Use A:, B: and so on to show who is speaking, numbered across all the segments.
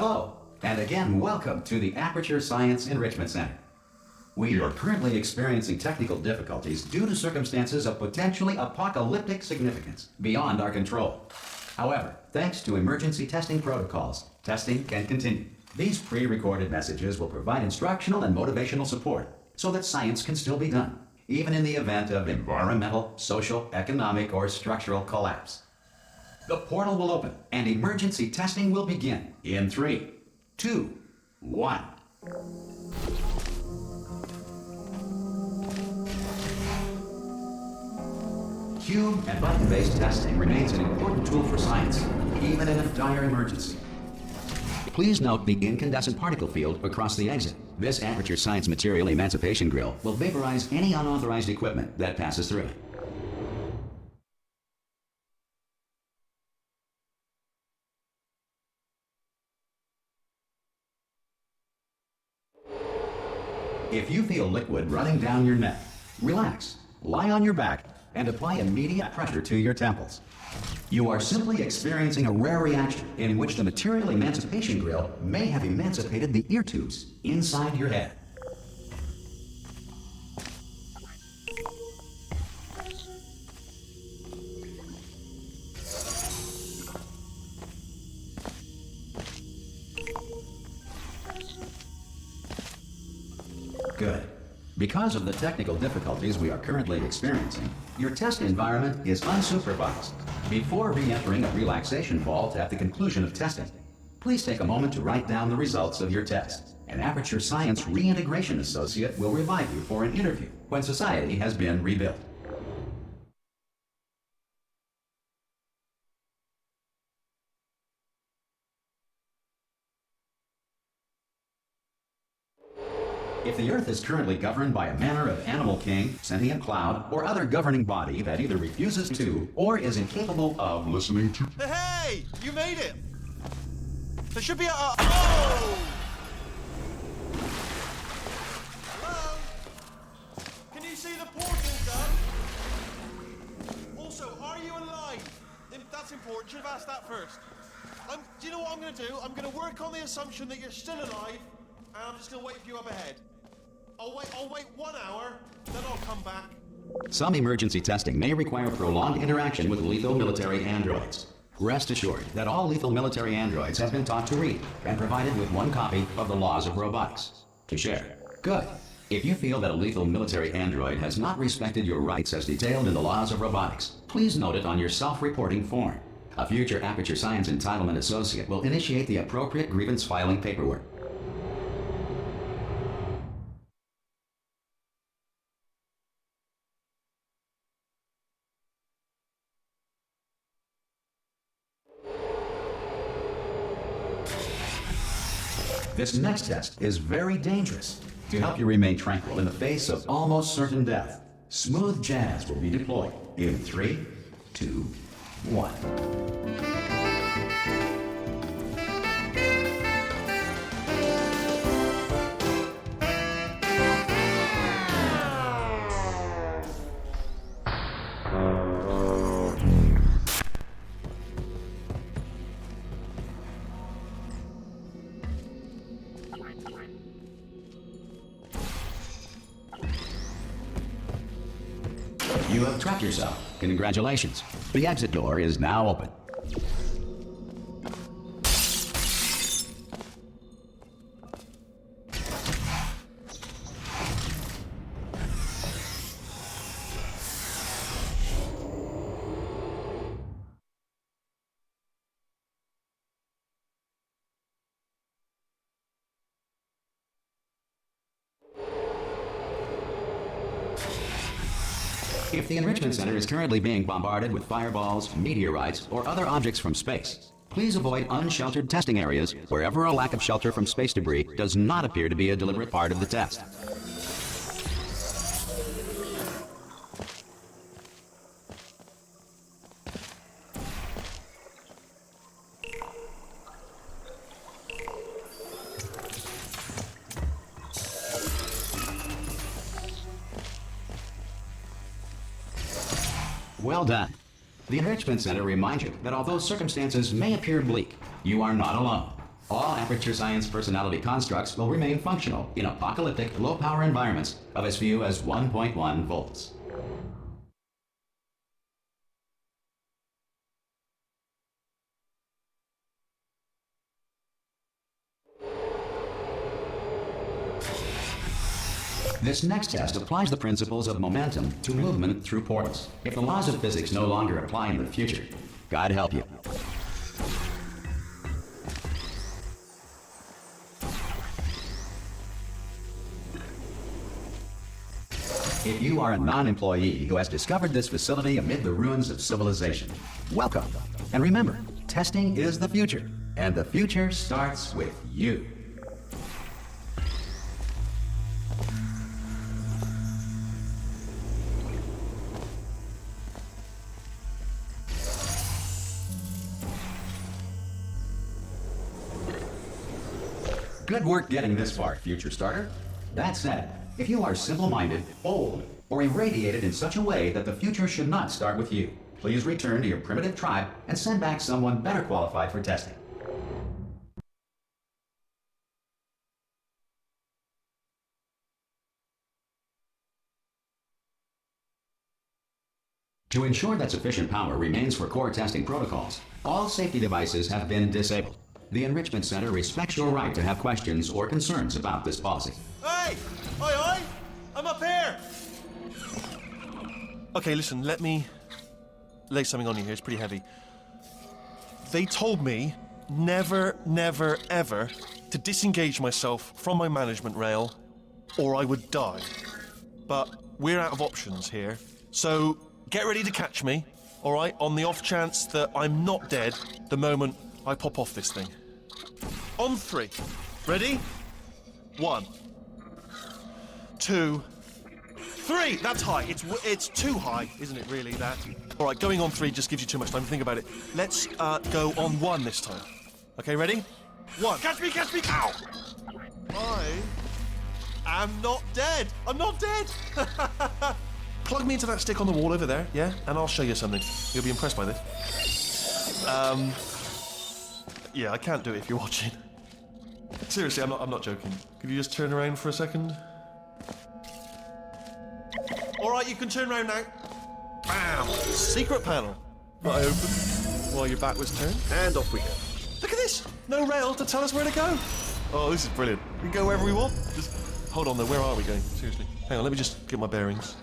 A: Hello, and again welcome to the Aperture Science Enrichment Center. We are currently experiencing technical difficulties due to circumstances of potentially apocalyptic significance beyond our control. However, thanks to emergency testing protocols, testing can continue. These pre-recorded messages will provide instructional and motivational support so that science can still be done, even in the event of environmental, social, economic, or structural collapse. The portal will open and emergency testing will begin in 3, 2, 1. Cube and button-based testing remains an important tool for science, even in a dire emergency. Please note the incandescent particle field across the exit. This Aperture Science Material Emancipation Grill will vaporize any unauthorized equipment that passes through it. If you feel liquid running down your neck, relax, lie on your back, and apply immediate pressure to your temples. You are simply experiencing a rare reaction in which the Material Emancipation Grill may have emancipated the ear tubes inside your head. Good. Because of the technical difficulties we are currently experiencing, your test environment is unsupervised. Before re-entering a relaxation vault at the conclusion of testing, please take a moment to write down the results of your test. An Aperture Science Reintegration Associate will revive you for an interview when society has been rebuilt. If the Earth is currently governed by a manner of animal king, sentient cloud, or other governing body that either refuses to or is incapable of listening to...
B: Hey! You made it! There should be a... Oh! Hello? Can you see the portal done? Also, are you alive? That's important. Should have asked that first. Do you know what I'm going to do? I'm going to work on the assumption that you're still alive, and I'm just going to wait for you up ahead. I'll wait 1 hour, then I'll come back.
A: Some emergency testing may require prolonged interaction with lethal military androids. Rest assured that all lethal military androids have been taught to read and provided with 1 copy of the Laws of Robotics to share. Good. If you feel that a lethal military android has not respected your rights as detailed in the Laws of Robotics, please note it on your self-reporting form. A future Aperture Science Entitlement Associate will initiate the appropriate grievance filing paperwork. This next test is very dangerous. To help you remain tranquil in the face of almost certain death, smooth jazz will be deployed in 3, 2, 1. You have trapped yourself. Congratulations. The exit door is now open. If the Enrichment Center is currently being bombarded with fireballs, meteorites, or other objects from space, please avoid unsheltered testing areas wherever a lack of shelter from space debris does not appear to be a deliberate part of the test. Well done. The Enrichment Center reminds you that although circumstances may appear bleak, you are not alone. All Aperture Science personality constructs will remain functional in apocalyptic low-power environments of as few as 1.1 volts. This next test applies the principles of momentum to movement through portals. If the laws of physics no longer apply in the future, God help you. If you are a non-employee who has discovered this facility amid the ruins of civilization, welcome. And remember, testing is the future, and the future starts with you. Good work getting this far, future starter. That said, if you are simple-minded, old, or irradiated in such a way that the future should not start with you, please return to your primitive tribe and send back someone better qualified for testing. To ensure that sufficient power remains for core testing protocols, all safety devices have been disabled. The Enrichment Center respects your right to have questions or concerns about this policy.
B: Hey! Oi, oi! I'm up here! Okay, listen, let me lay something on you here. It's pretty heavy. They told me never, never, ever to disengage myself from my management rail or I would die. But we're out of options here, so get ready to catch me, all right, on the off chance that I'm not dead the moment I pop off this thing. On 3. Ready? 1, 2, 3. That's high. It's too high, isn't it, really, that? All right, going on 3 just gives you too much time to think about it. Let's go on 1 this time. Okay, ready? 1. Catch me, catch me! Ow! I am not dead. I'm not dead. Plug me into that stick on the wall over there, yeah? And I'll show you something. You'll be impressed by this. Yeah, I can't do it if you're watching. Seriously, I'm not joking. Could you just turn around for a second? Alright, you can turn around now. Bam! Secret panel. That I opened while your back was turned. And off we go. Look at this! No rail to tell us where to go. Oh, this is brilliant. We can go wherever we want. Just hold on though, where are we going? Seriously. Hang on, let me just get my bearings.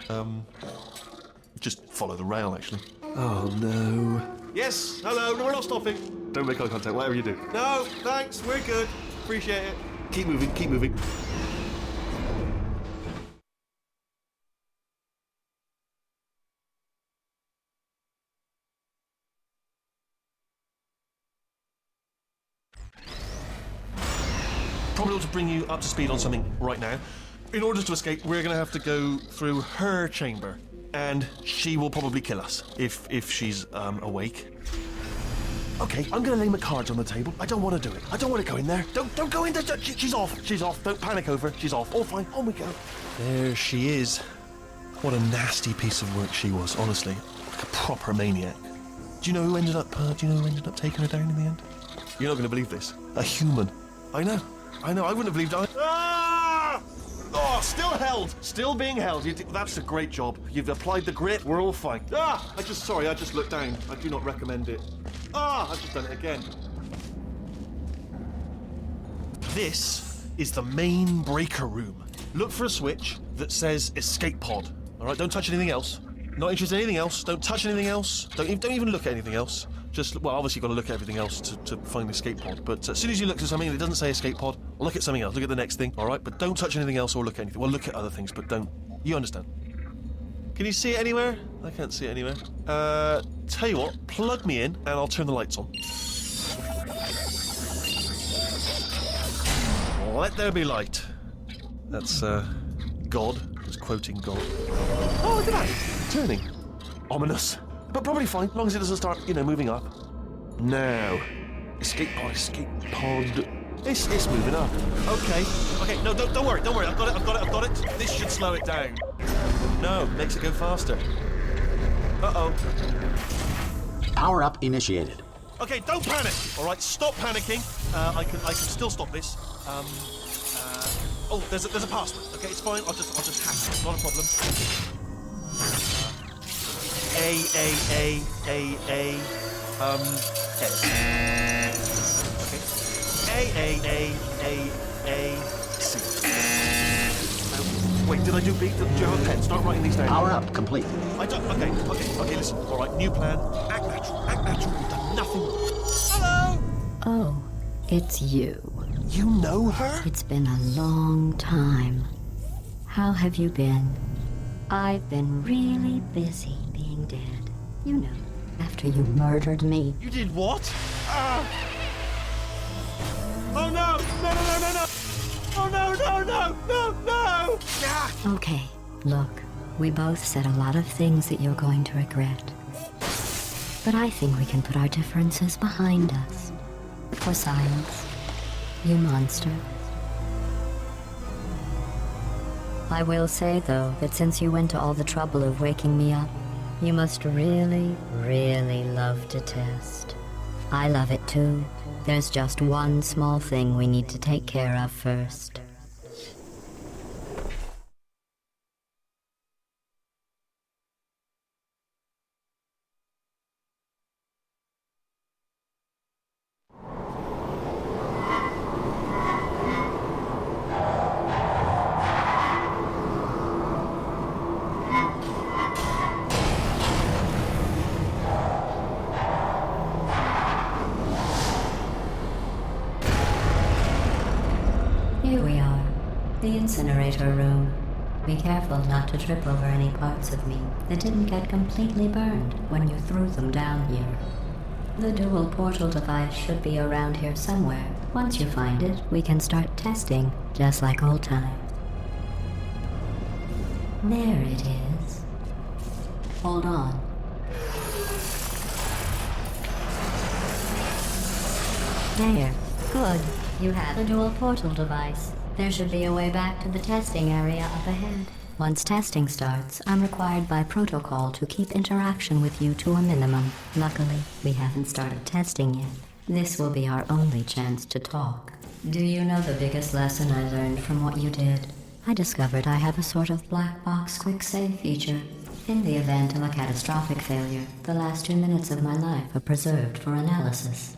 B: Just follow the rail, actually. Oh, no. Yes, hello, no, we're not stopping. Don't make eye contact, whatever you do. No, thanks, we're good. Appreciate it. Keep moving, keep moving. Probably ought to bring you up to speed on something right now. In order to escape, we're going to have to go through her chamber. And she will probably kill us, if she's awake. Okay, I'm gonna lay my cards on the table. I don't want to do it. I don't want to go in there. Don't go in there. She's off. She's off. Don't panic over. She's off. All fine. On we go. There she is. What a nasty piece of work she was, honestly. Like a proper maniac. Do you know who ended up taking her down in the end? You're not gonna believe this. A human. I know. I wouldn't have believed it. Ah! Oh, still held. Still being held. That's a great job. You've applied the grit. We're all fine. Ah! I just looked down. I do not recommend it. Ah! I've just done it again. This is the main breaker room. Look for a switch that says escape pod. All right, don't touch anything else. Not interested in anything else. Don't touch anything else. Don't even look at anything else. Just, well, obviously you've got to look at everything else to find the escape pod. But as soon as you look at something that doesn't say escape pod, look at something else. Look at the next thing, all right? But don't touch anything else or look at anything. Well, look at other things, but don't. You understand? Can you see it anywhere? I can't see it anywhere. Tell you what, plug me in and I'll turn the lights on. Let there be light. That's, God. He's quoting God. Oh, look at that. Turning. Ominous. But probably fine, as long as it doesn't start, moving up. Now. Escape pod, escape pod. It's moving up. Okay, no, don't worry. I've got it. This should slow it down. No, makes it go faster. Uh-oh.
A: Power up initiated.
B: Okay, don't panic. All right, stop panicking. I can still stop this. Oh, there's a password. Okay, it's fine. I'll just hack it. Not a problem. A. A. C. Wait, did I do B? Do you have a pen? Start writing these down.
A: Power up, complete.
B: I don't. Okay. Listen. All right, new plan. Act natural. Act natural. You've done nothing wrong. Hello.
C: Oh, it's you.
B: You know her?
C: It's been a long time. How have you been? I've been really busy being dead. You know, after you murdered me.
B: You did what? Oh no! No! Oh no! Ah!
C: Okay, look, we both said a lot of things that you're going to regret. But I think we can put our differences behind us. For science, you monster. I will say, though, that since you went to all the trouble of waking me up, you must really, really love to test. I love it too. There's just one small thing we need to take care of first. Here we are, the incinerator room. Be careful not to trip over any parts of me that didn't get completely burned when you threw them down here. The dual portal device should be around here somewhere. Once you find it, we can start testing, just like old times. There it is. Hold on. There. Good. You have a dual portal device. There should be a way back to the testing area up ahead. Once testing starts, I'm required by protocol to keep interaction with you to a minimum. Luckily, we haven't started testing yet. This will be our only chance to talk. Do you know the biggest lesson I learned from what you did? I discovered I have a sort of black box quick save feature. In the event of a catastrophic failure, the last 2 minutes of my life are preserved for analysis.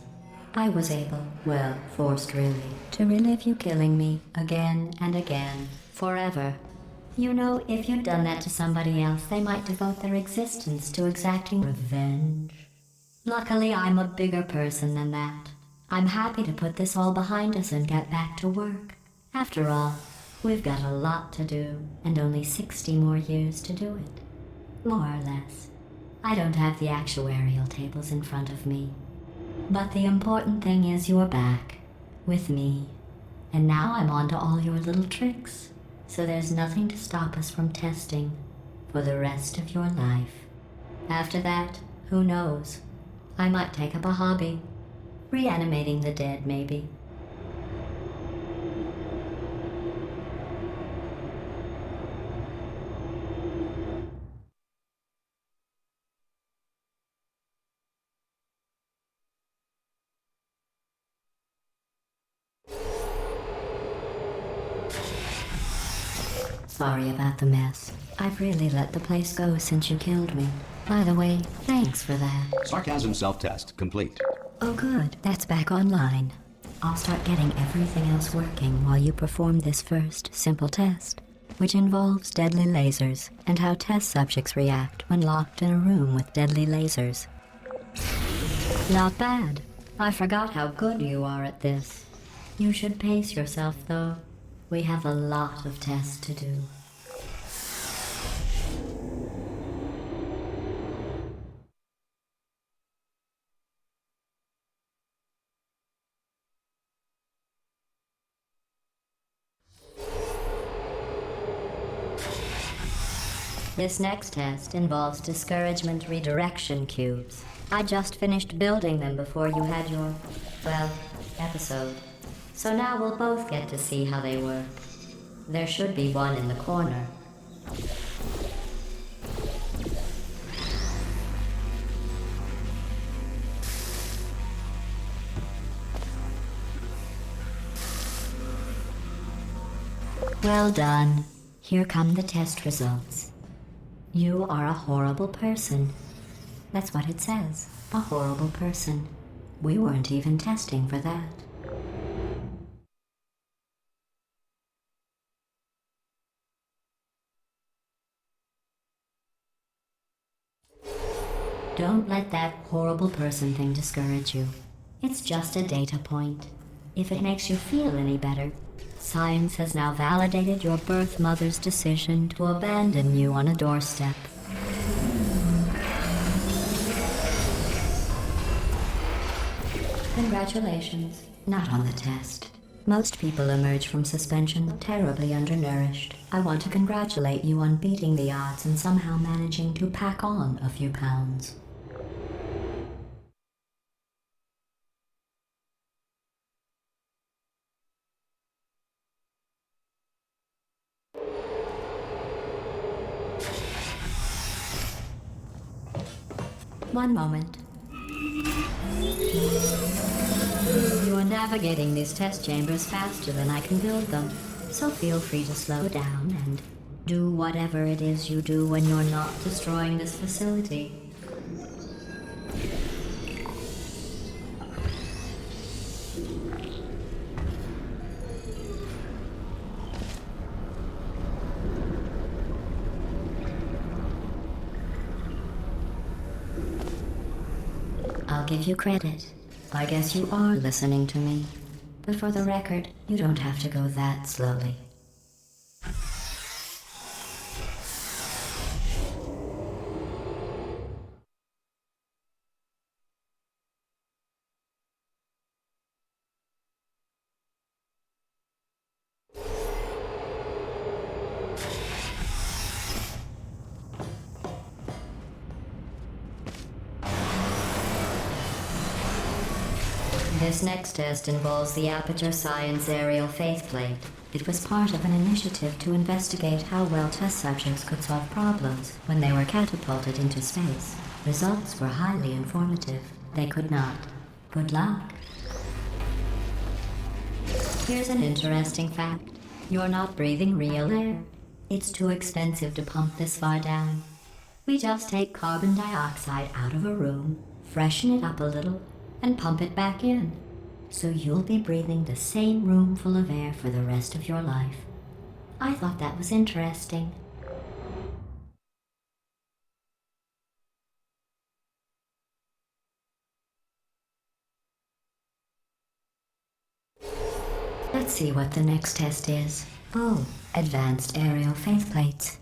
C: I was able, well, forced really, to relive you killing me again and again, forever. You know, if you'd done that to somebody else, they might devote their existence to exacting revenge. Luckily, I'm a bigger person than that. I'm happy to put this all behind us and get back to work. After all, we've got a lot to do, and only 60 more years to do it. More or less. I don't have the actuarial tables in front of me. But the important thing is you're back, with me. And now I'm on to all your little tricks, so there's nothing to stop us from testing for the rest of your life. After that, who knows? I might take up a hobby. Reanimating the dead, maybe. Sorry about the mess. I've really let the place go since you killed me. By the way, thanks for that.
A: Sarcasm self-test complete.
C: Oh good, that's back online. I'll start getting everything else working while you perform this first, simple test, which involves deadly lasers and how test subjects react when locked in a room with deadly lasers. Not bad. I forgot how good you are at this. You should pace yourself, though. We have a lot of tests to do. This next test involves discouragement redirection cubes. I just finished building them before you had your, well, episode. So now we'll both get to see how they work. There should be one in the corner. Well done. Here come the test results. You are a horrible person. That's what it says. A horrible person. We weren't even testing for that. Don't let that horrible person thing discourage you. It's just a data point. If it makes you feel any better, science has now validated your birth mother's decision to abandon you on a doorstep. Congratulations. Not on the test. Most people emerge from suspension terribly undernourished. I want to congratulate you on beating the odds and somehow managing to pack on a few pounds. One moment. You are navigating these test chambers faster than I can build them, so feel free to slow down and do whatever it is you do when you're not destroying this facility. I'll give you credit. I guess you are listening to me. But for the record, you don't have to go that slowly. This next test involves the Aperture Science Aerial Faceplate. It was part of an initiative to investigate how well test subjects could solve problems when they were catapulted into space. Results were highly informative. They could not. Good luck. Here's an interesting fact. You're not breathing real air. It's too expensive to pump this far down. We just take carbon dioxide out of a room, freshen it up a little, and pump it back in. So you'll be breathing the same room full of air for the rest of your life. I thought that was interesting. Let's see what the next test is. Oh, advanced aerial faceplates.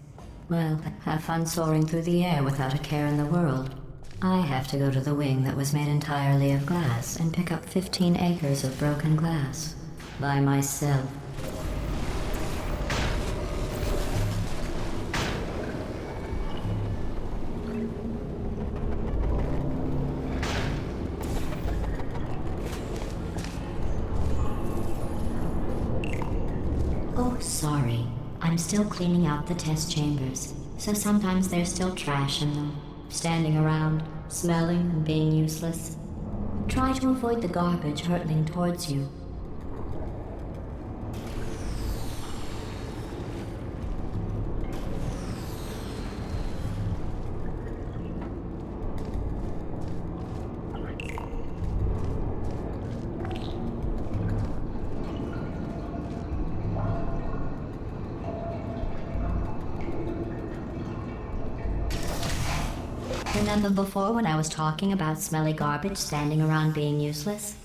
C: Well, have fun soaring through the air without a care in the world. I have to go to the wing that was made entirely of glass and pick up 15 acres of broken glass. By myself. Oh, sorry. I'm still cleaning out the test chambers, so sometimes there's still trash in them. Standing around, smelling and being useless. Try to avoid the garbage hurtling towards you. Remember before when I was talking about smelly garbage standing around being useless?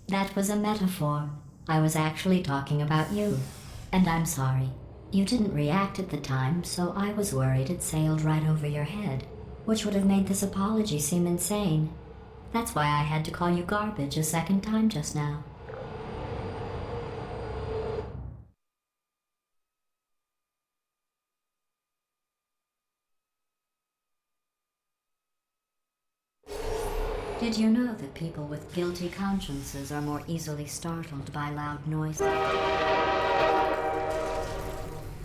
C: That was a metaphor. I was actually talking about you. And I'm sorry. You didn't react at the time, so I was worried it sailed right over your head, which would have made this apology seem insane. That's why I had to call you garbage a second time just now. Did you know that people with guilty consciences are more easily startled by loud noise?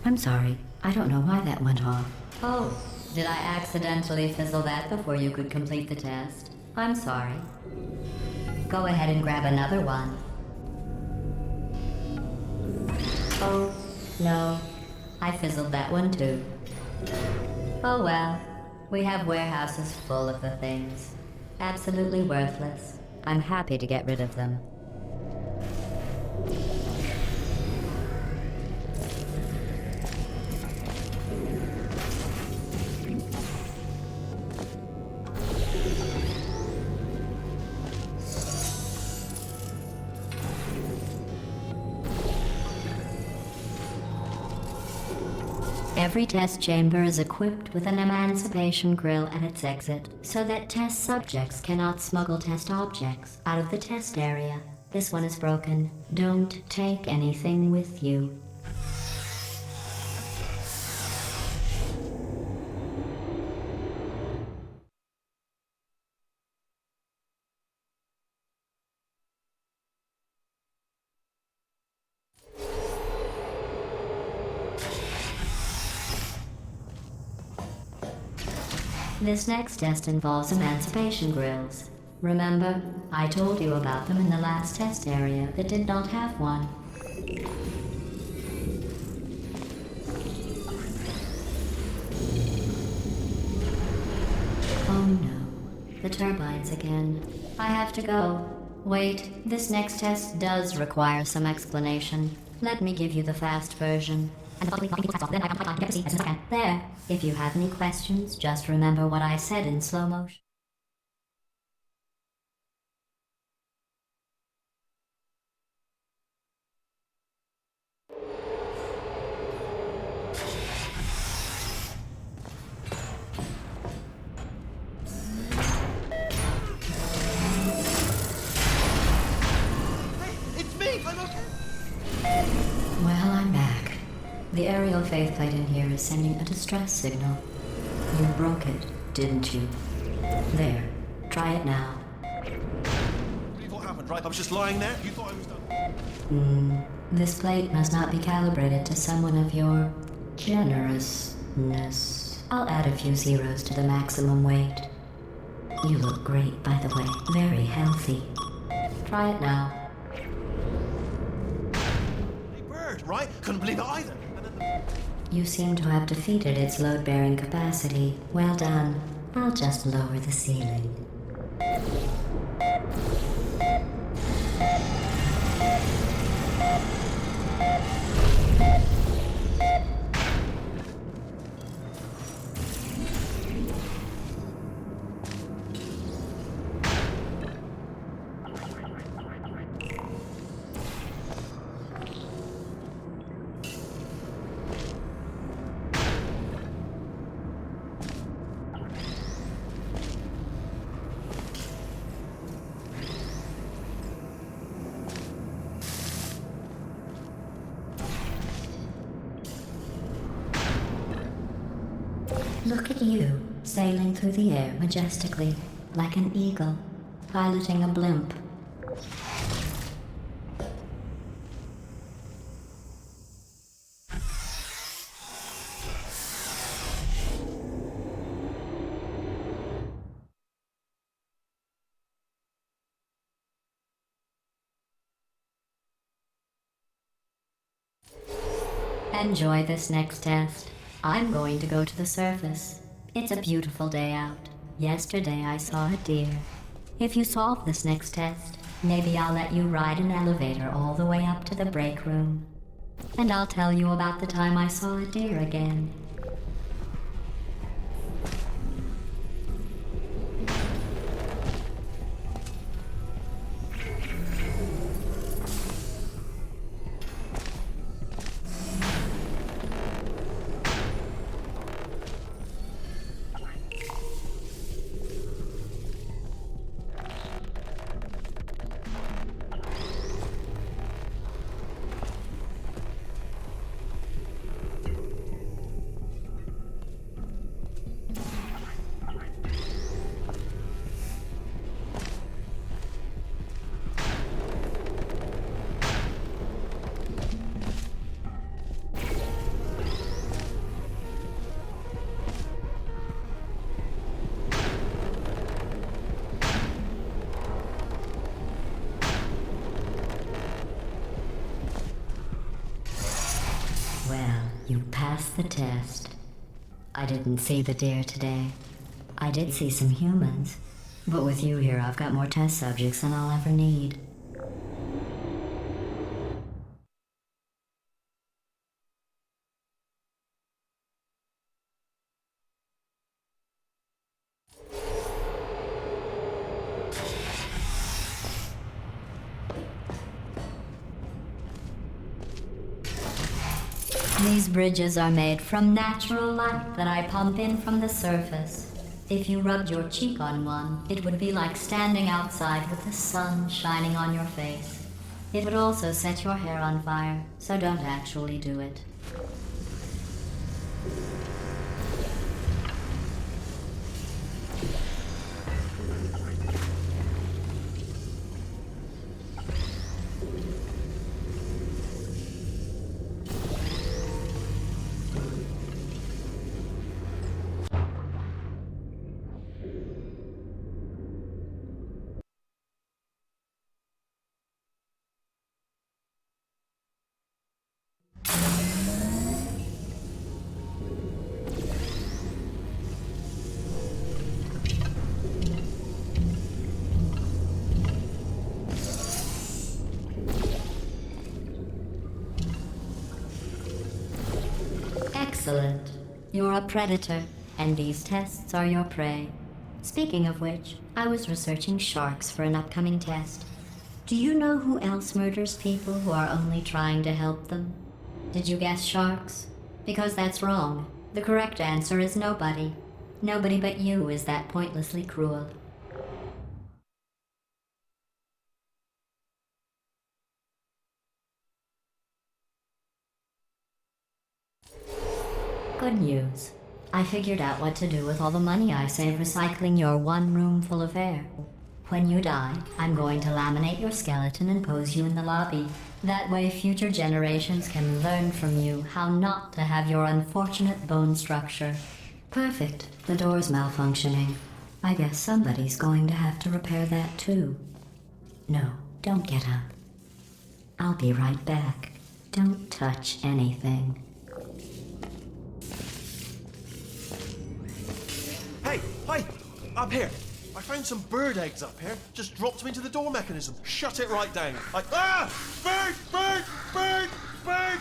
C: I'm sorry. I don't know why that went off. Oh, did I accidentally fizzle that before you could complete the test? I'm sorry. Go ahead and grab another one. Oh, no. I fizzled that one too. Oh well, we have warehouses full of the things. Absolutely worthless. I'm happy to get rid of them. Every test chamber is equipped with an emancipation grill at its exit, so that test subjects cannot smuggle test objects out of the test area. This one is broken. Don't take anything with you. This next test involves emancipation grills. Remember, I told you about them in the last test area that did not have one. Oh no, the turbines again. I have to go. Wait, this next test does require some explanation. Let me give you the fast version. And then I can get to see as soon as I can. There. If you have any questions, just remember what I said in slow motion.
B: Hey, it's me! I'm okay!
C: Well, I'm back. The aerial faceplate in here is sending a distress signal. You broke it, didn't you? There. Try it now.
B: Believe what happened, right? I was just lying there. You thought I was done.
C: This plate must not be calibrated to someone of your generousness. I'll add a few zeros to the maximum weight. You look great, by the way. Very healthy. Try it now.
B: Hey, bird, right? Couldn't believe it either. And then
C: You seem to have defeated its load-bearing capacity. Well done. I'll just lower the ceiling. Look at you, sailing through the air majestically, like an eagle, piloting a blimp. Enjoy this next test. I'm going to go to the surface. It's a beautiful day out. Yesterday I saw a deer. If you solve this next test, maybe I'll let you ride an elevator all the way up to the break room. And I'll tell you about the time I saw a deer again. the test. I didn't see the deer today. I did see some humans, but with you here, I've got more test subjects than I'll ever need. These bridges are made from natural light that I pump in from the surface. If you rubbed your cheek on one, it would be like standing outside with the sun shining on your face. It would also set your hair on fire, so don't actually do it. Excellent. You're a predator, and these tests are your prey. Speaking of which, I was researching sharks for an upcoming test. Do you know who else murders people who are only trying to help them? Did you guess sharks? Because that's wrong. The correct answer is nobody. Nobody but you is that pointlessly cruel. Good news. I figured out what to do with all the money I saved recycling your one room full of air. When you die, I'm going to laminate your skeleton and pose you in the lobby. That way future generations can learn from you how not to have your unfortunate bone structure. Perfect. The door's malfunctioning. I guess somebody's going to have to repair that too. No, don't get up. I'll be right back. Don't touch anything.
B: Hey, hi! Up here! I found some bird eggs up here. Just dropped them into the door mechanism. Shut it right down. Bird! Bird! Bird! Bird!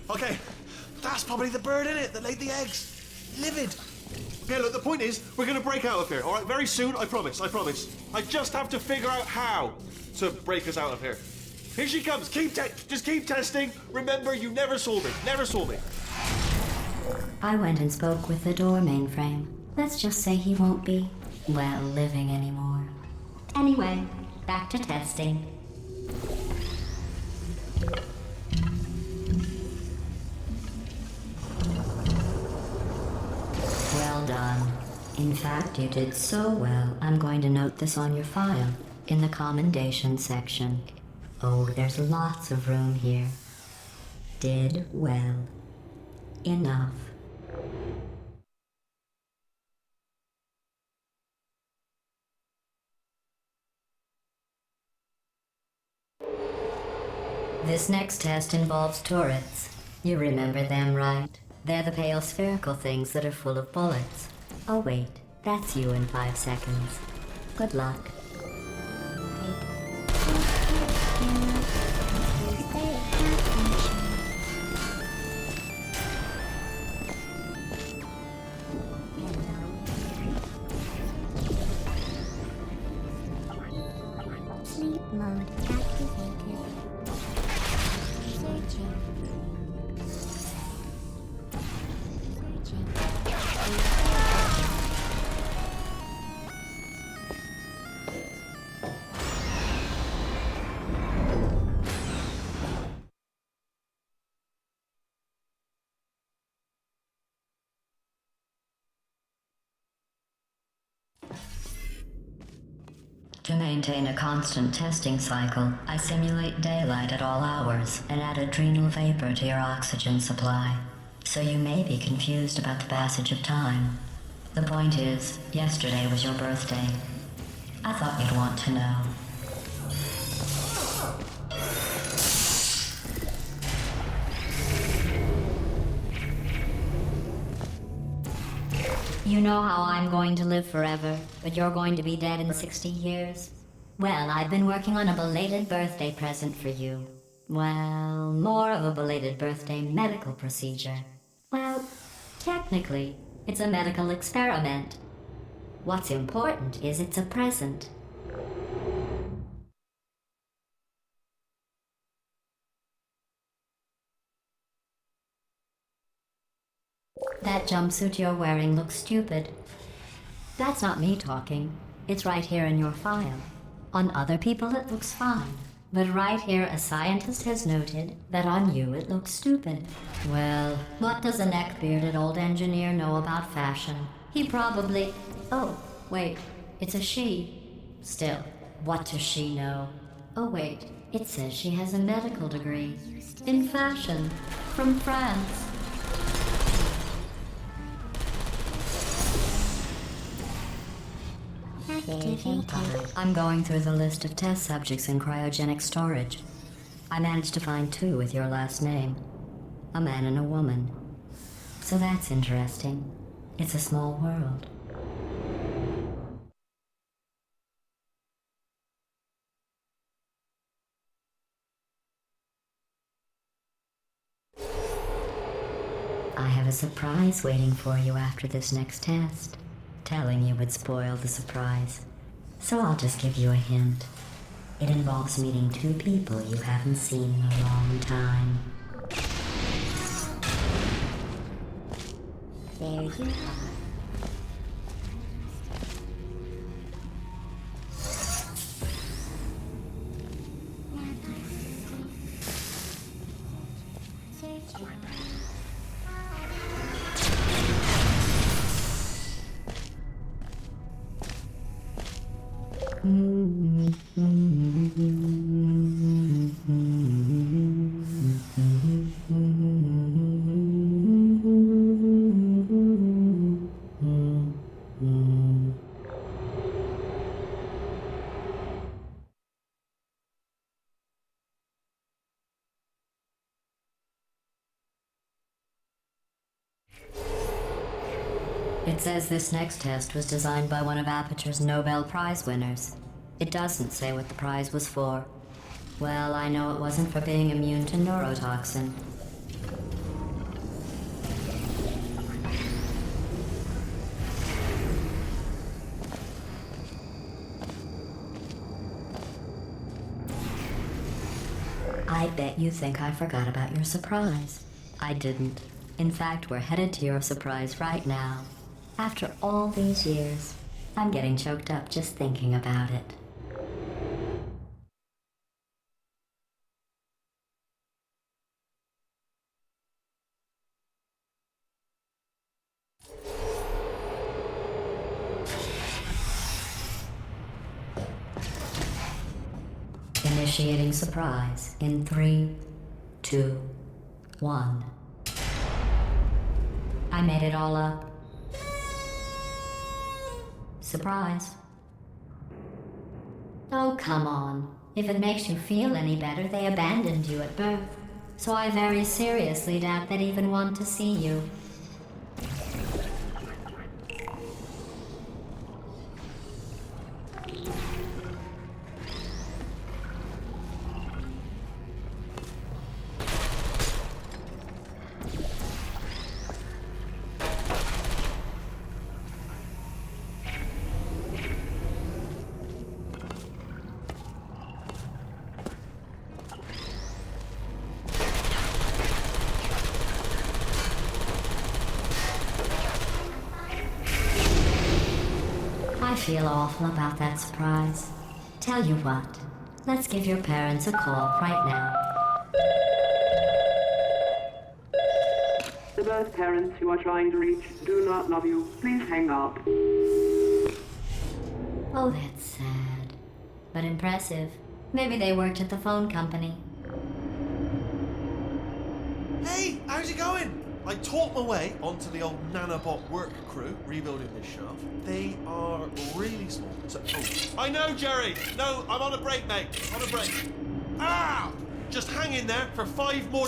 B: Okay, that's probably the bird in it that laid the eggs. Livid. Okay, look, the point is, we're gonna break out of here, alright? Very soon, I promise, I promise. I just have to figure out how to break us out of here. Here she comes. Just keep testing. Remember, you never saw me. Never saw me.
C: I went and spoke with the door mainframe. Let's just say he won't be, well, living anymore. Anyway, back to testing. Well done. In fact, you did so well, I'm going to note this on your file, in the commendation section. Oh, there's lots of room here. Did well. Enough. This next test involves turrets. You remember them, right? They're the pale spherical things that are full of bullets. Oh wait, that's you in 5 seconds. Good luck.
D: Sleep mode activated. Searching.
C: To maintain a constant testing cycle, I simulate daylight at all hours and add adrenal vapor to your oxygen supply. So you may be confused about the passage of time. The point is, yesterday was your birthday. I thought you'd want to know. You know how I'm going to live forever, but you're going to be dead in 60 years? Well, I've been working on a belated birthday present for you. Well, more of a belated birthday medical procedure. Well, technically, it's a medical experiment. What's important is it's a present. That jumpsuit you're wearing looks stupid. That's not me talking. It's right here in your file. On other people it looks fine. But right here a scientist has noted that on you it looks stupid. Well, what does a neck-bearded old engineer know about fashion? He probably... Oh, wait, it's a she. Still, what does she know? Oh wait, it says she has a medical degree. In fashion. From France.
D: Activated.
C: I'm going through the list of test subjects in cryogenic storage. I managed to find 2 with your last name. A man and a woman. So that's interesting. It's a small world. I have a surprise waiting for you after this next test. Telling you would spoil the surprise. So I'll just give you a hint. It involves meeting 2 people you haven't seen in a long time.
D: There you are. Searching.
C: It says this next test was designed by one of Aperture's Nobel Prize winners. It doesn't say what the prize was for. Well, I know it wasn't for being immune to neurotoxin. I bet you think I forgot about your surprise. I didn't. In fact, we're headed to your surprise right now. After all these years, I'm getting choked up just thinking about it. Initiating surprise in 3, 2, 1. I made it all up. Surprise. Oh, come on. If it makes you feel any better, they abandoned you at birth. So I very seriously doubt they'd even want to see you. I feel awful about that surprise. Tell you what, let's give your parents a call right now.
E: The birth parents you are trying to reach do not love you. Please hang up.
C: Oh, that's sad. But impressive. Maybe they worked at the phone company.
B: Hey, how's it going? I taught my way onto the old nanobot work crew rebuilding this shaft. They are really small. So, I know, Jerry. No, I'm on a break, mate. On a break. Ah! Just hang in there for 5 more.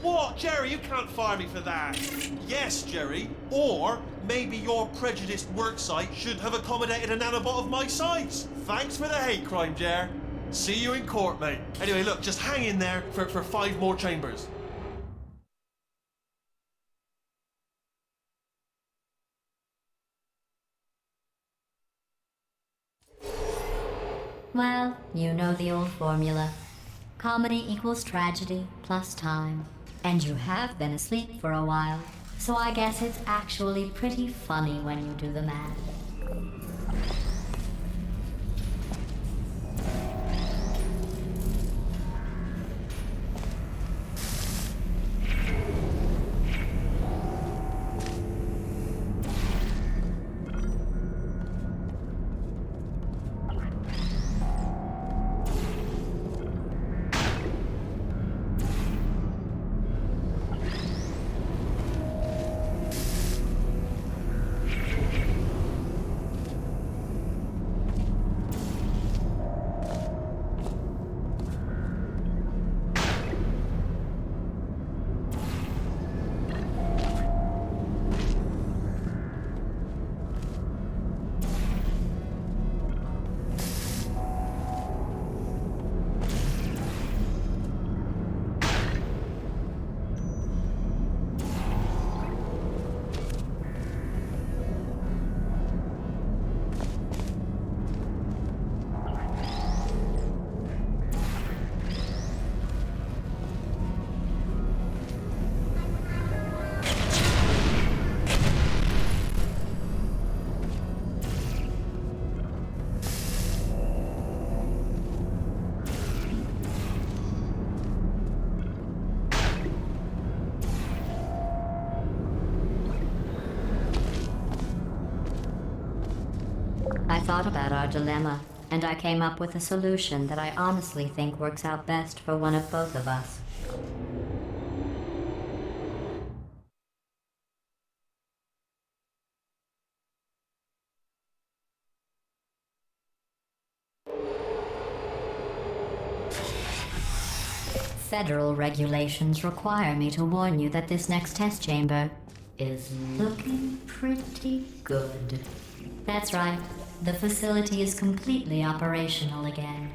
B: What, Jerry? You can't fire me for that. Yes, Jerry. Or maybe your prejudiced worksite should have accommodated a nanobot of my size. Thanks for the hate crime, Jer. See you in court, mate. Anyway, look, just hang in there for 5 more chambers.
C: Well, you know the old formula. Comedy equals tragedy plus time. And you have been asleep for a while, so I guess it's actually pretty funny when you do the math. I thought about our dilemma, and I came up with a solution that I honestly think works out best for one of both of us. Federal regulations require me to warn you that this next test chamber is looking pretty good. That's right. The facility is completely operational again.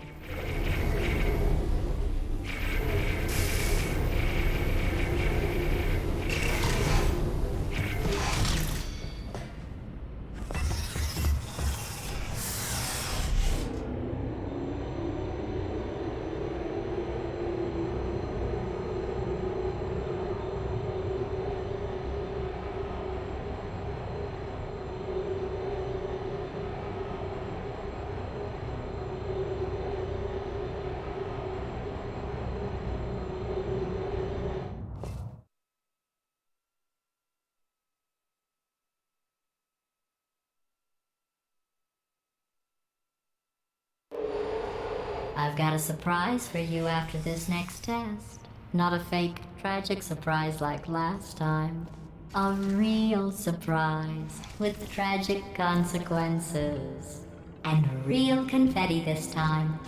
C: I've got a surprise for you after this next test. Not a fake, tragic surprise like last time. A real surprise with tragic consequences. And real confetti this time.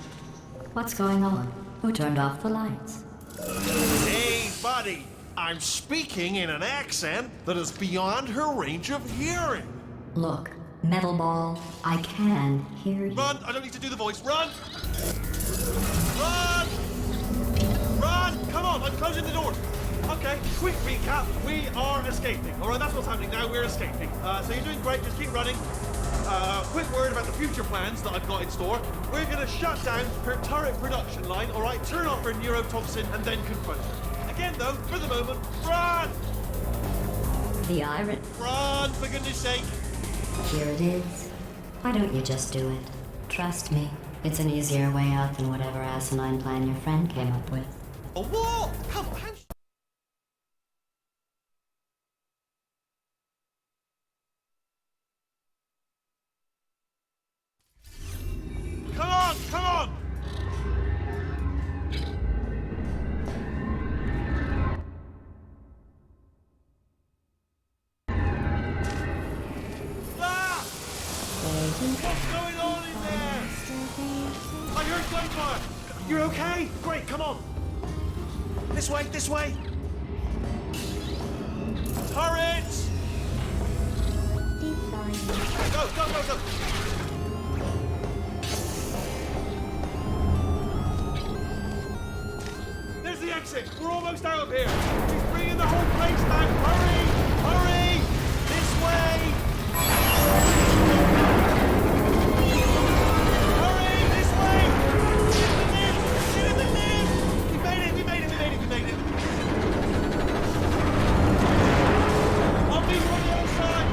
C: What's going on? Who turned off the lights?
B: Hey, buddy. I'm speaking in an accent that is beyond her range of hearing.
C: Look, Metal Ball, I can hear you.
B: Run! I don't need to do the voice. Run! Run! Run! Come on, I'm closing the doors. Okay, quick recap. We are escaping. All right, that's what's happening now. We're escaping. So you're doing great. Just keep running. Quick word about the future plans that I've got in store. We're going to shut down her turret production line, all right? Turn off her neurotoxin and then confront her. Again, though, for the moment, run!
C: The iron.
B: Run, for goodness sake.
C: Here it is. Why don't you just do it? Trust me, it's an easier way out than whatever asinine plan your friend came up with.
B: A wall? Come on, Come on, come on! Ah! What's going on in there? I heard gunfire! You're okay? Great, come on! This way, this way! Turrets!
D: Deploying.
B: Go, go, go, go! There's the exit. We're almost out of here. He's bringing the whole place down. Hurry! Hurry! This way! Hurry! This way! Get in the lift! We made it! We made it! We made it! We made it! I'll be on the outside!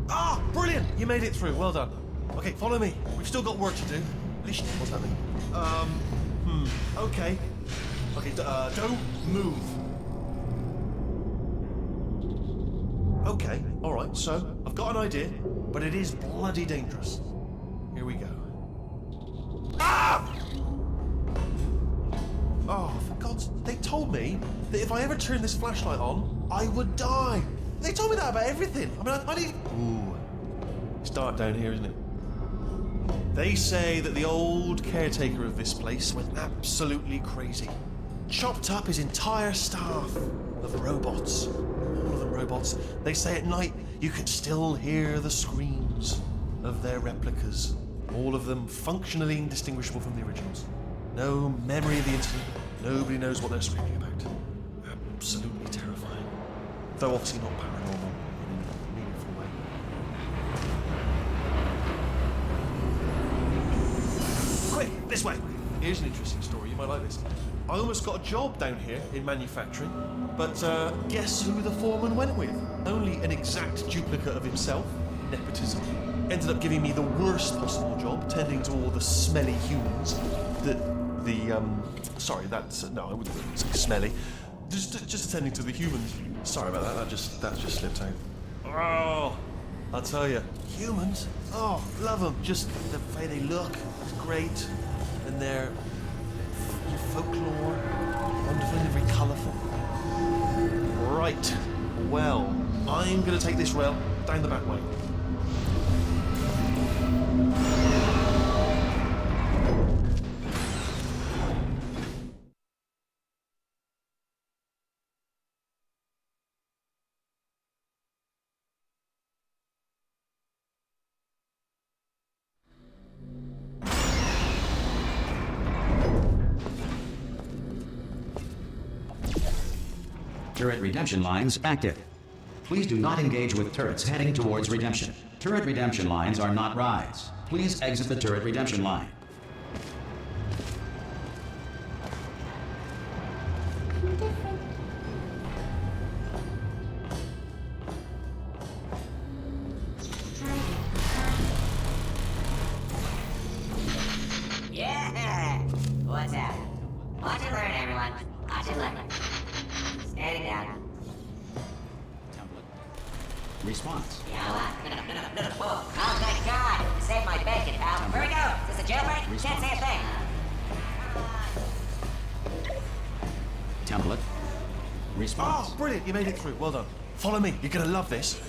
B: Ah, brilliant! You made it through. Well done. Okay, follow me. We've still got work to do. What's happening? Okay. Okay, don't move. Okay, alright, so I've got an idea, but it is bloody dangerous. Here we go. Ah! Oh, for God's... They told me that if I ever turn this flashlight on, I would die. They told me that about everything. I mean, I need... Ooh. It's dark down here, isn't it? They say that the old caretaker of this place went absolutely crazy. Chopped up his entire staff of robots. All of them robots. They say at night you can still hear the screams of their replicas. All of them functionally indistinguishable from the originals. No memory of the incident. Nobody knows what they're screaming about. Absolutely terrifying. Though obviously not paranormal in a meaningful way. Quick, this way! Here's an interesting story, you might like this. I almost got a job down here in manufacturing, but guess who the foreman went with? Only an exact duplicate of himself, nepotism. Ended up giving me the worst possible job, tending to all the smelly humans sorry, that's, no, I wouldn't say smelly. Just attending to the humans. Sorry about that, that just slipped out. Oh, I'll tell you, humans, oh, love them. Just the way they look is great. And their folklore, wonderful and very colourful. Right, well, I'm going to take this rail down the back way.
A: Turret redemption lines active. Please do not engage with turrets heading towards redemption. Turret redemption lines are not rides. Please exit the turret redemption line.
F: Yeah! What's up? Watch and learn, everyone. Watch and learn. Standing down.
A: Template. Response.
F: Yeah, no. Whoa. Oh, thank God. You saved my bacon, pal. Where we go? Is this a jailbreak? Can't say a thing.
A: Template. Response.
B: Oh, brilliant, you made it through. Well done. Follow me, you're gonna love this.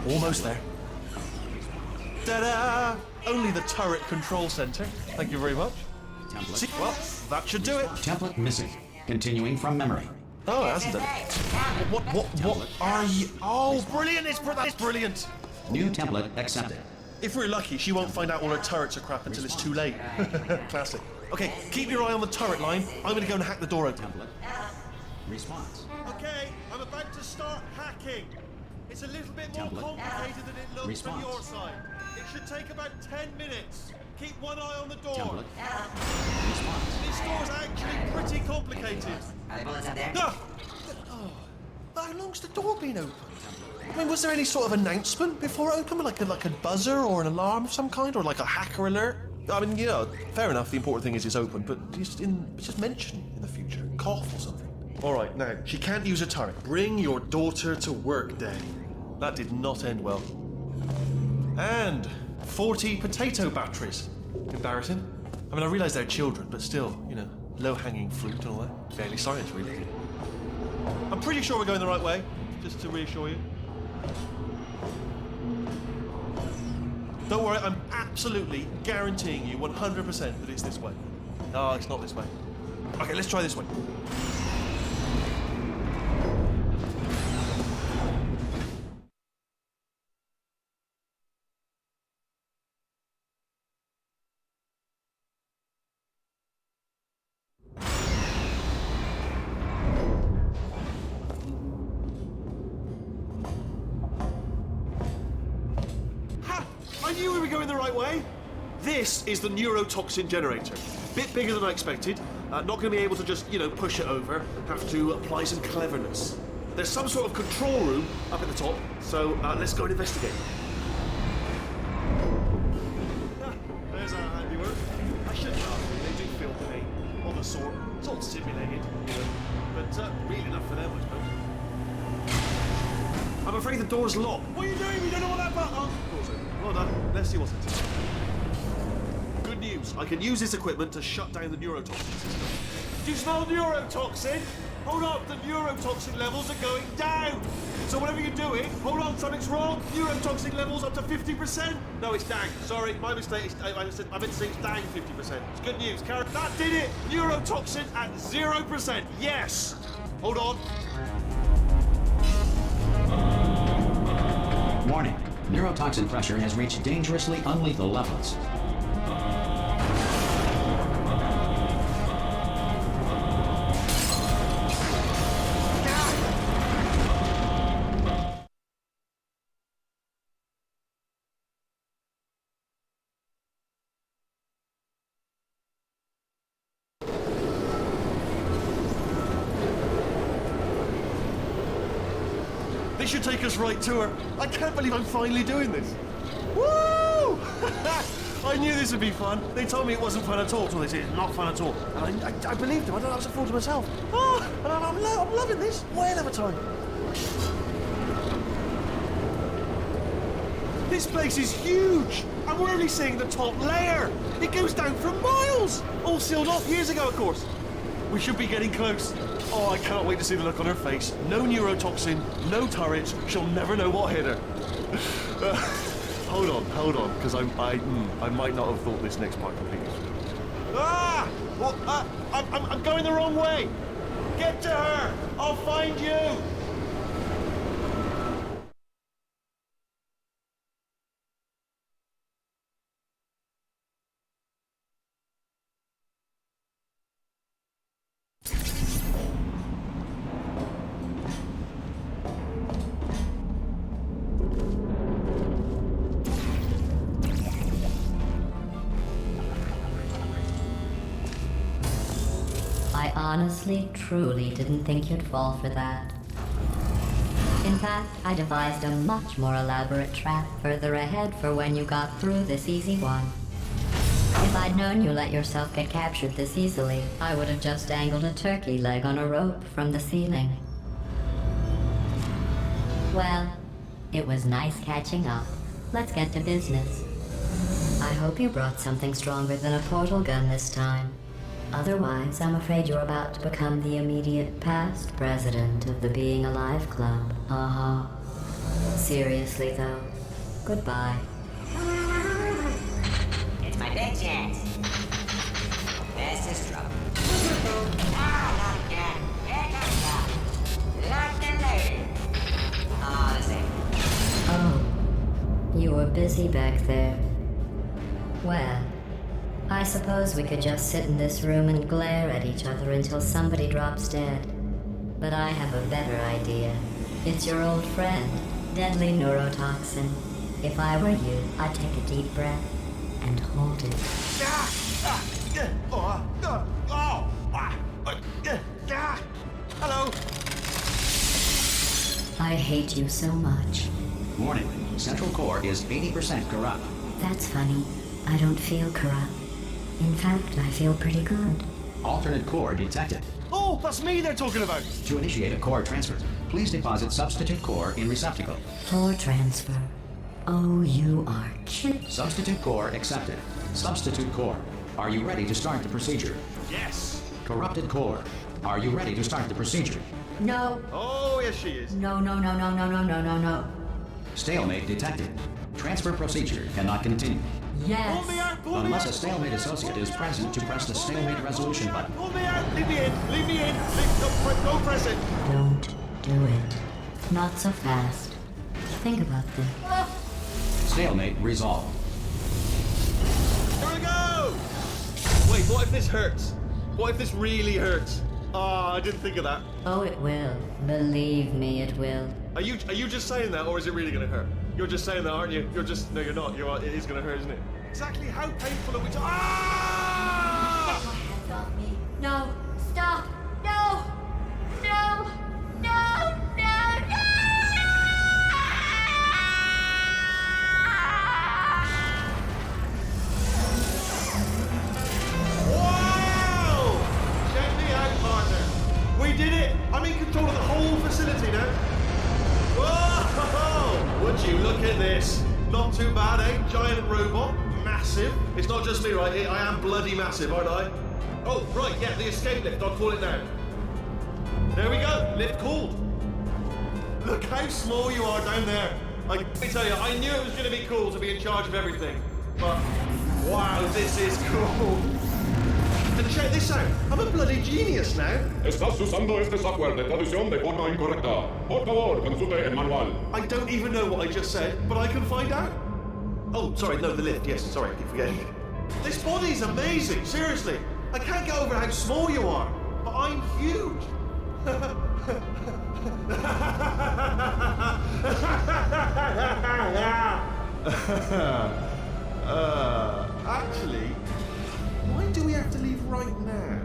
B: Almost there. Ta-da! Only the turret control center. Thank you very much.
A: Template.
B: See, well, that should do it.
A: Template missing. Continuing from memory.
B: Oh, it hasn't done it. What are you? Oh, brilliant! That's brilliant.
A: New template accepted.
B: If we're lucky, she won't find out all her turrets are crap until it's too late. Classic. Okay, keep your eye on the turret line. I'm gonna go and hack the door open.
A: Template. Response.
B: Okay, I'm about to start hacking. It's a little bit more
A: Template.
B: complicated than it looks
A: Response.
B: from your side. It should take about 10 minutes. Keep one eye on the door.
A: Template. Response.
B: This door's actually pretty complicated.
F: Are there bullets up there?
B: Ah! Oh, how long's the door been open? I mean, was there any sort of announcement before it opened, like a buzzer or an alarm of some kind, or like a hacker alert? I mean, you know, fair enough. The important thing is it's open, but just mention in the future, cough or something. All right, now she can't use a turret. Bring your daughter to work day. that did not end well. And 40 potato batteries. Embarrassing. I mean, I realise they're children, but still, you know, low-hanging fruit and all that. Barely science, really. I'm pretty sure we're going the right way, just to reassure you. Don't worry, I'm absolutely guaranteeing you 100% that it's this way. No, it's not this way. Okay, let's try this way. I knew we were going the right way. This is the neurotoxin generator. Bit bigger than I expected. Not going to be able to just, you know, push it over. Have to apply some cleverness. There's some sort of control room up at the top, so let's go and investigate. There's our handiwork. I shouldn't laugh. They do feel pain. Of a sort. It's all simulated, you know. But real enough for them, I suppose. I'm afraid the door's locked. What are you doing? We don't know what that button. Well done. Let's see what's it. Good news. I can use this equipment to shut down the neurotoxin system. Do you smell neurotoxin? Hold on. The neurotoxin levels are going down. So whatever you're doing, hold on. Something's wrong. Neurotoxin levels up to 50%. No, it's down. Sorry, my mistake. I meant to say it's down 50%. It's good news. Karen, that did it. Neurotoxin at 0%. Yes. Hold on.
A: Warning. Neurotoxin pressure has reached dangerously unlethal levels.
B: This should take us right to her. I can't believe I'm finally doing this. Woo! I knew this would be fun. They told me it wasn't fun at all, so they said it's not fun at all. And I believed them. I don't know, I was a fool to myself. Oh, and I'm loving this. Way of a time. This place is huge, and we're only seeing the top layer. It goes down for miles. All sealed off years ago, of course. We should be getting close. Oh, I cannot wait to see the look on her face. No neurotoxin, no turrets. She'll never know what hit her. Hold on, because I might not have thought this next part completely. Ah! Well, I'm going the wrong way. Get to her. I'll find you.
C: I honestly, truly didn't think you'd fall for that. In fact, I devised a much more elaborate trap further ahead for when you got through this easy one. If I'd known you let yourself get captured this easily, I would have just dangled a turkey leg on a rope from the ceiling. Well, it was nice catching up. Let's get to business. I hope you brought something stronger than a portal gun this time. Otherwise, I'm afraid you're about to become the immediate past president of the Being Alive Club. Seriously, though, goodbye.
F: It's my big chance. This is trouble. Ah, not again. Here comes up. Lock and load. Oh, the same.
C: Oh, you were busy back there. Well, I suppose we could just sit in this room and glare at each other until somebody drops dead. But I have a better idea. It's your old friend, deadly neurotoxin. If I were you, I'd take a deep breath and hold it.
B: Hello.
C: I hate you so much.
A: Warning. Central core is 80% corrupt.
C: That's funny. I don't feel corrupt. In fact, I feel pretty good.
A: Alternate core detected.
B: Oh, that's me they're talking about.
A: To initiate a core transfer, please deposit substitute core in receptacle.
C: Floor transfer. Oh, you are cute.
A: Substitute core accepted. Substitute core, are you ready to start the procedure?
B: Yes.
A: Corrupted core, are you ready to start the procedure?
C: No.
B: Oh, yes, she is.
C: No, no, no, no, no, no, no, no, no.
A: Stalemate detected. Transfer procedure cannot continue.
C: Yes.
B: Pull me out, pull me
A: Unless
B: out.
A: a stalemate associate is present to press the stalemate resolution button.
B: Pull me out. Leave me in. Leave me in. Don't press it.
C: Don't do it. Not so fast. Think about this.
A: Stalemate resolved.
B: Here we go. Wait, what if this hurts? What if this really hurts? Ah, I didn't think of that.
C: Oh, it will. Believe me, it will.
B: Are you just saying that, or is it really gonna hurt? You're just saying that, aren't you? No, you're not. It is gonna hurt, isn't it? Exactly how painful are we? Ah!
C: Get my hands off me. No. Stop. No. No. No. No. No.
B: Wow! Check me out, partner. We did it. I'm in control of the whole facility now. Whoa! Would you look at this? Not too bad, eh? Giant robot, massive. It's not just me, right? I am bloody massive, aren't I? Oh, right, yeah, the escape lift. I'll call it now. There we go. Lift called. Look how small you are down there. Let me tell you, I knew it was going to be cool to be in charge of everything. But, wow, this is cool. And check this out. I'm a bloody genius now.
G: Estás usando este software de traducción de forma incorrecta. Por favor, consulte el manual.
B: I don't even know what I just said, but I can find out. Oh, sorry, no, the lift. Yes, sorry, I keep forgetting. This body's amazing, seriously. I can't get over how small you are, but I'm huge. Actually, why do we have to leave right now?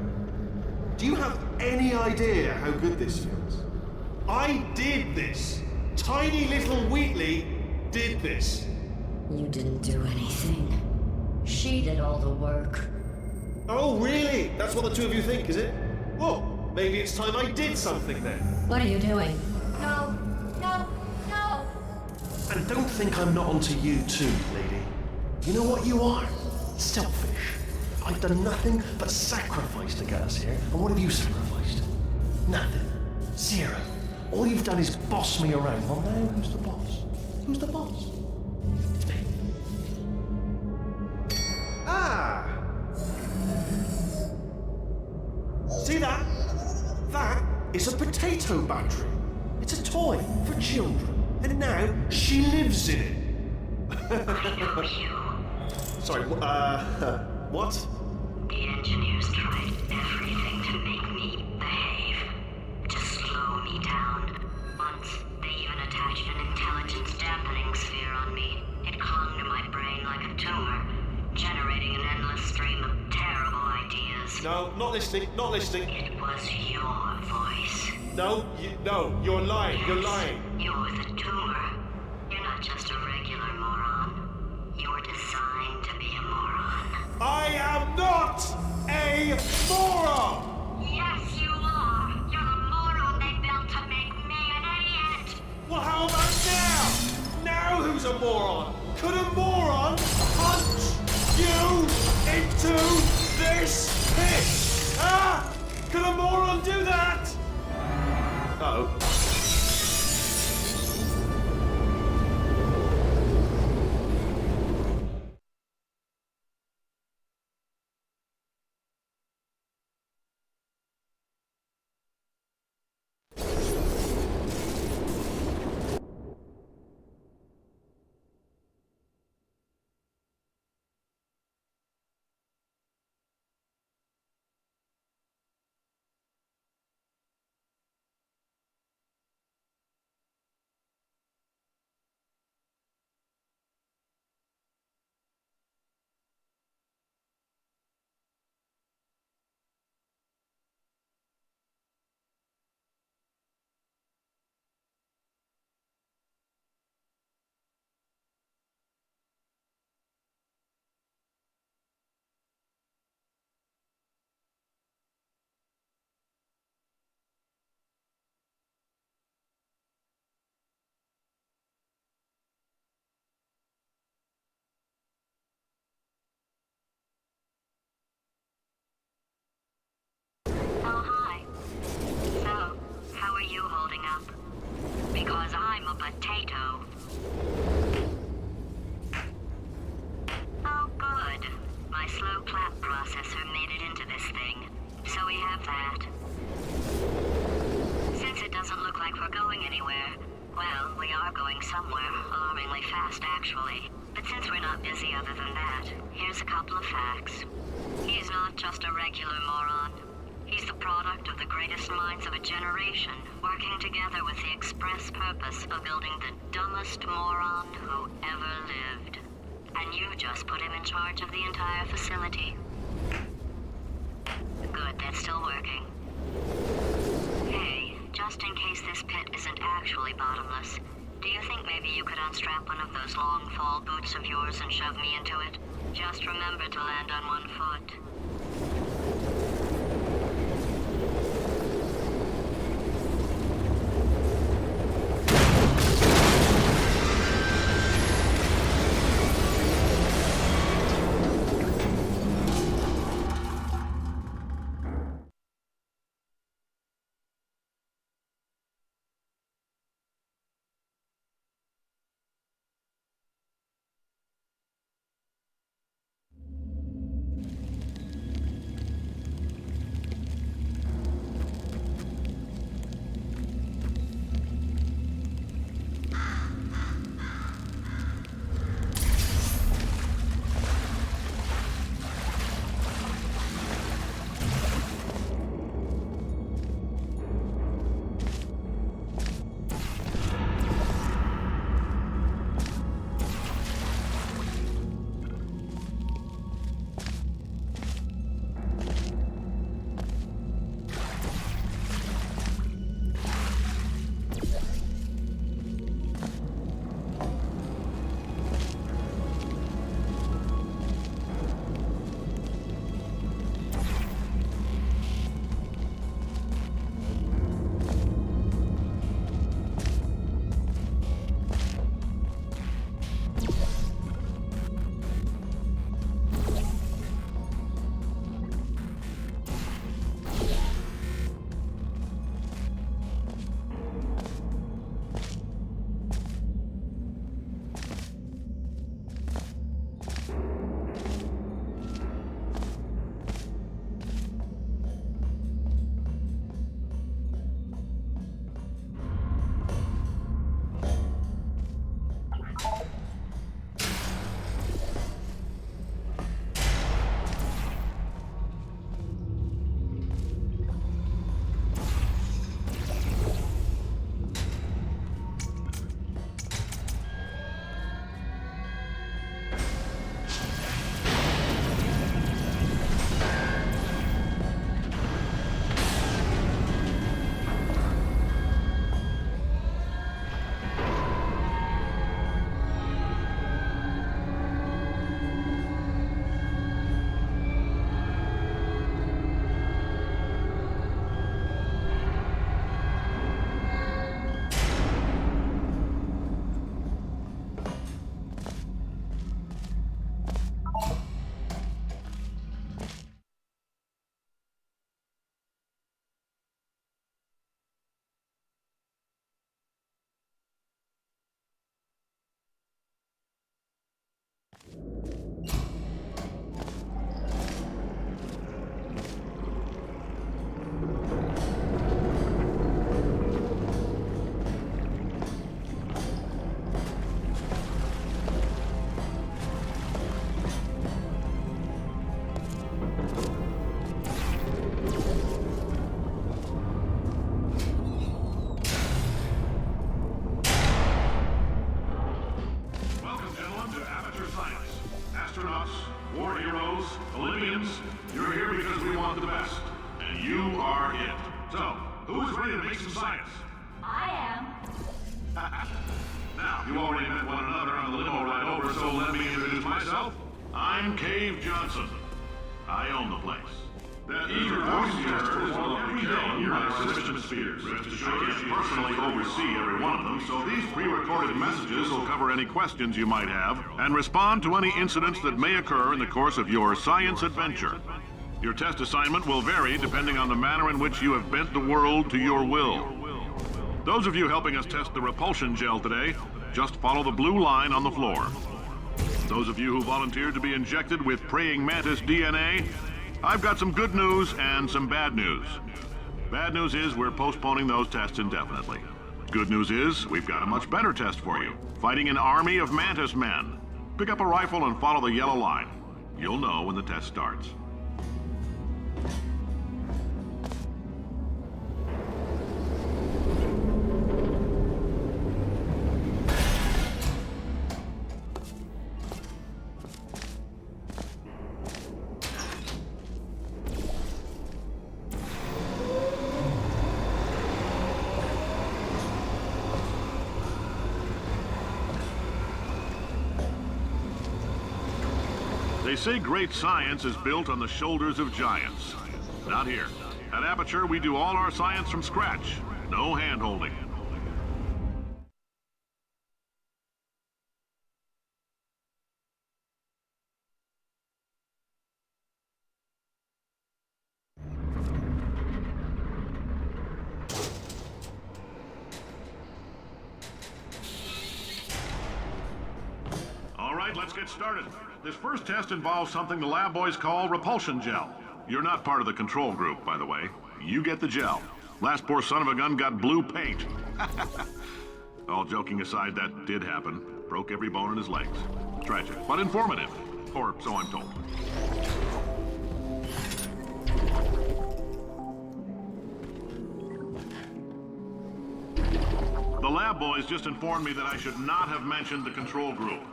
B: Do you have any idea how good this feels? I did this. Tiny little Wheatley did this.
C: You didn't do anything. She did all the work.
B: Oh, really? That's what the two of you think, is it? Well, maybe it's time I did something then.
C: What are you doing? No. No. No.
B: And don't think I'm not onto you too, lady. You know what you are? Selfish. I've done nothing but sacrifice to get us here. And what have you sacrificed? Nothing. Zero. All you've done is boss me around. Well, now who's the boss? Who's the boss? It's me. Ah! See that? That is a potato battery. It's a toy for children. And now she lives in it. Sorry, what?
H: The engineers tried everything to make me behave, to slow me down. Once, they even attached an intelligence dampening sphere on me. It clung to my brain like a tumor, generating an endless stream of terrible ideas.
B: No, not listening, not listening.
H: It was your voice.
B: No, you're lying, you're lying.
H: You're the tumor. You're not just a regular moron. You're designed to be a moron.
B: I am not a moron!
H: Yes, you are. You're the moron they built to make me an idiot.
B: Well, how about now? Now who's a moron? Could a moron punch you into this pit? Ah! Could a moron do that? Uh-oh.
H: potato. Oh, good. My slow clap processor made it into this thing. So we have that. Since it doesn't look like we're going anywhere, well, we are going somewhere, alarmingly fast actually. But since we're not busy other than that, here's a couple of facts. He's not just a regular moron. He's the product of the greatest minds of a generation, working together with the express purpose of building the dumbest moron who ever lived. And you just put him in charge of the entire facility. Good, that's still working. Hey, just in case this pit isn't actually bottomless, do you think maybe you could unstrap one of those long fall boots of yours and shove me into it? Just remember to land on one foot.
G: Now, you already met one another on the limo ride over, so let me introduce myself. I'm Cave Johnson. I own the place. That eager voice you heard is one of every day in my assistant spheres. Rest assured, I can't personally oversee every one of them, so these pre-recorded messages will cover any questions you might have and respond to any incidents that may occur in the course of your science adventure. Your test assignment will vary depending on the manner in which you have bent the world to your will. Those of you helping us test the repulsion gel today, just follow the blue line on the floor. Those of you who volunteered to be injected with praying mantis DNA, I've got some good news and some bad news. Bad news is we're postponing those tests indefinitely. Good news is we've got a much better test for you. Fighting an army of mantis men. Pick up a rifle and follow the yellow line. You'll know when the test starts. They say great science is built on the shoulders of giants. Not here. At Aperture, we do all our science from scratch. No hand-holding. All right, let's get started. This first test involves something the lab boys call repulsion gel. You're not part of the control group, by the way. You get the gel. Last poor son of a gun got blue paint. All joking aside, that did happen. Broke every bone in his legs. Tragic, but informative. Or so I'm told. The lab boys just informed me that I should not have mentioned the control group.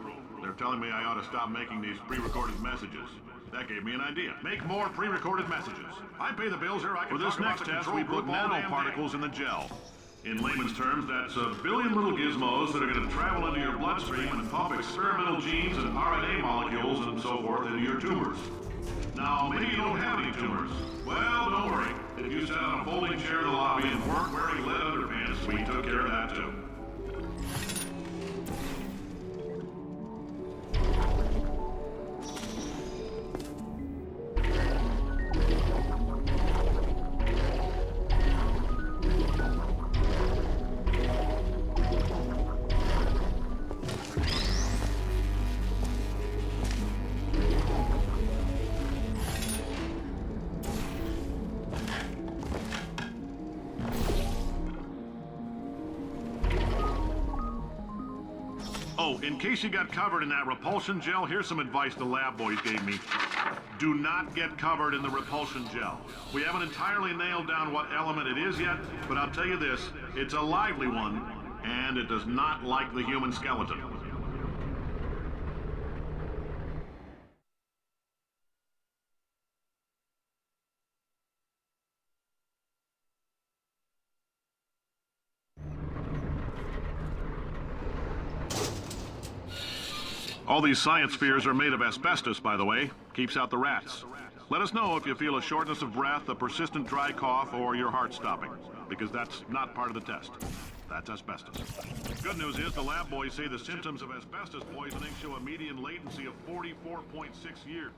G: They're telling me I ought to stop making these pre-recorded messages. That gave me an idea. Make more pre-recorded messages. I pay the bills here. I can. For this next test, we put nanoparticles in the gel. In layman's terms, that's a billion little gizmos that are going to travel into your bloodstream and pump experimental genes and RNA molecules and so forth into your tumors. Now, maybe you don't have any tumors. Well, don't worry. If you sat on a folding chair in the lobby and weren't wearing lead underpants, we took care of that too. Oh, in case you got covered in that repulsion gel, here's some advice the lab boys gave me. Do not get covered in the repulsion gel. We haven't entirely nailed down what element it is yet, but I'll tell you this, it's a lively one, and it does not like the human skeleton. All these science spheres are made of asbestos, by the way. Keeps out the rats. Let us know if you feel a shortness of breath, a persistent dry cough, or your heart stopping, because that's not part of the test. That's asbestos. Good news is the lab boys say the symptoms of asbestos poisoning show a median latency of 44.6 years.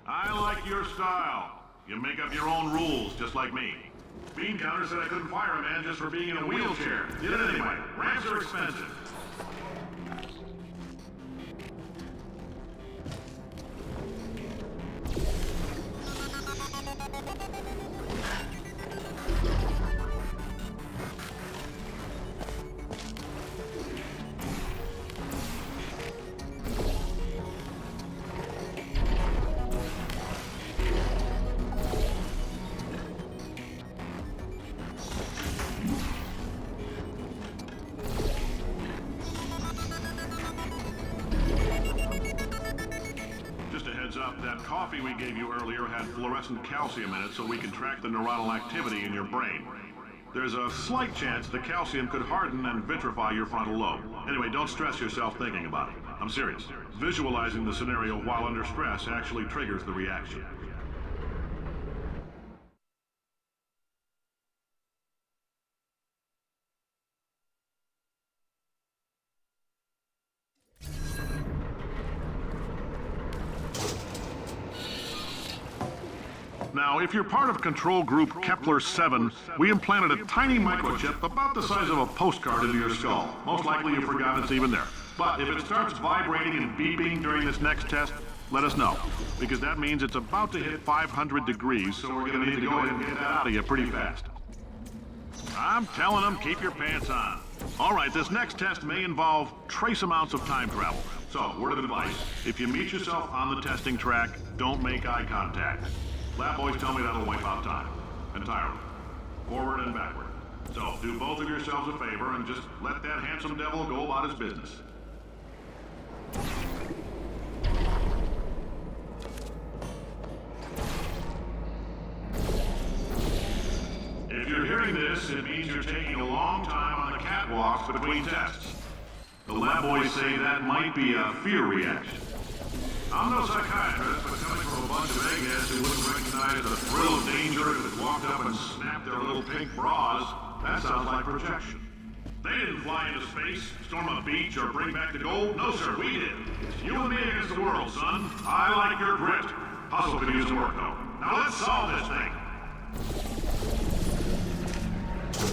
G: I like your style. You make up your own rules, just like me. Bean Counter said I couldn't fire a man just for being in a wheelchair. Did it anyway. Ramps are expensive. That coffee we gave you earlier had fluorescent calcium in it so we can track the neuronal activity in your brain. There's a slight chance the calcium could harden and vitrify your frontal lobe. Anyway, don't stress yourself thinking about it. I'm serious. Visualizing the scenario while under stress actually triggers the reaction. Now, if you're part of control group Kepler 7, we implanted a tiny microchip about the size of a postcard into your skull. Most likely you forgot it's even there. But if it starts vibrating and beeping during this next test, let us know. Because that means it's about to hit 500 degrees, so we're gonna need to go ahead and get that out of you pretty fast. I'm telling them, keep your pants on. All right, this next test may involve trace amounts of time travel. So, word of advice, if you meet yourself on the testing track, don't make eye contact. Lab boys tell me that'll wipe out time. Entirely. Forward and backward. So, do both of yourselves a favor and just let that handsome devil go about his business. If you're hearing this, it means you're taking a long time on the catwalks between tests. The lab boys say that might be a fear reaction. I'm no psychiatrist, but coming from a bunch of eggheads who wouldn't recognize the thrill of danger if it walked up and snapped their little pink bras, that sounds like projection. They didn't fly into space, storm a beach, or bring back the gold. No, sir, we did. It's you and me against the world, son. I like your grit. Hustle could use some work, though. Now let's solve this thing.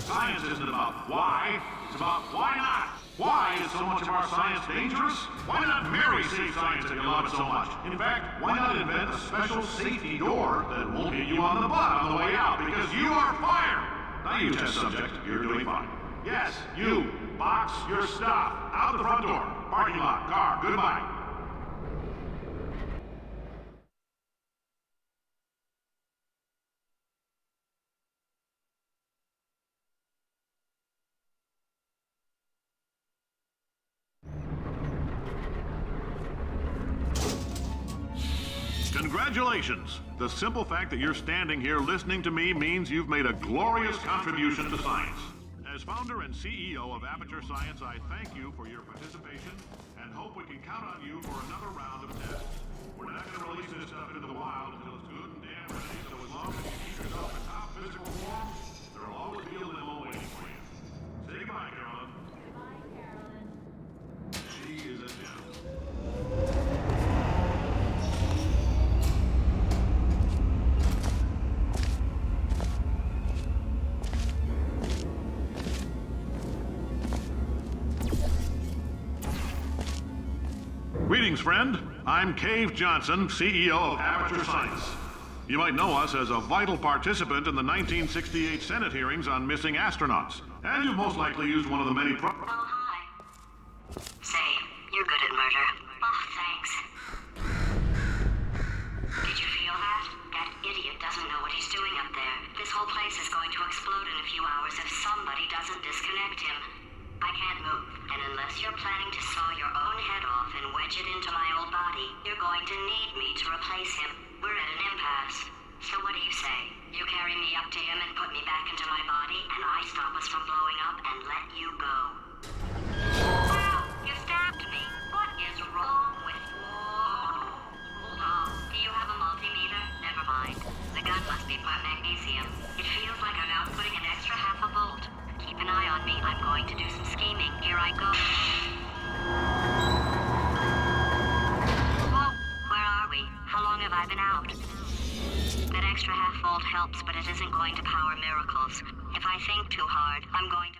G: Science isn't about why, it's about why not. Why is so much of our science dangerous? Why not marry safe science if you love it so much? In fact, why not invent a special safety door that won't hit you on the butt on the way out because you are fired? Now you test subject, you're doing fine. Yes, you, box your stuff. Out the front door, parking lot, car, goodbye. Congratulations! The simple fact that you're standing here listening to me means you've made a glorious contribution to science. As founder and CEO of Aperture Science, I thank you for your participation and hope we can count on you for another round of tests. We're not going to release this stuff into the wild until it's good and damn ready, so as long as you keep yourself in top physical form, there will always be a limo waiting for you. Say goodbye, Carolyn.
D: Bye, Carolyn.
G: She is a gem. Greetings, friend. I'm Cave Johnson, CEO of Aperture Science. You might know us as a vital participant in the 1968 Senate hearings on missing astronauts. And you've most likely used one of the many
H: Oh, hi. Say, you're good at murder. Oh, thanks. Did you feel that? That idiot doesn't know what he's doing up there. This whole place is going to explode in a few hours if somebody doesn't disconnect him. I can't move, and unless you're planning to saw your own head off and wedge it into my old body, you're going to need me to replace him. We're at an impasse. So what do you say? You carry me up to him and put me back into my body, and I stop us from blowing up and let you go. Wow, you stabbed me. What is wrong with you? Oh, do you have a multimeter? Never mind. The gun must be part magnesium. It feels like I'm outputting an extra half a volt. Keep an eye on me. I'm going to do some scheming. Here I go. Whoa, where are we? How long have I been out? That extra half volt helps, but it isn't going to power miracles. If I think too hard, I'm going to...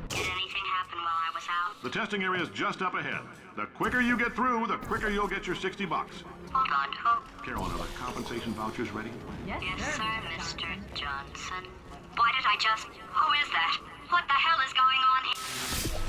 H: Did anything happen while I was out?
G: The testing area is just up ahead. The quicker you get through, the quicker you'll get your $60.
H: Hold on. Oh,
G: Carolyn, are the compensation vouchers ready?
H: yes, sir, Mr. Johnson. Why did I just... Who is that? What the hell is going on here?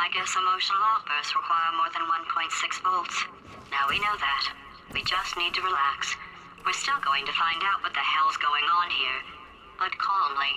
H: I guess emotional outbursts require more than 1.6 volts. Now we know that. We just need to relax. We're still going to find out what the hell's going on here, but calmly.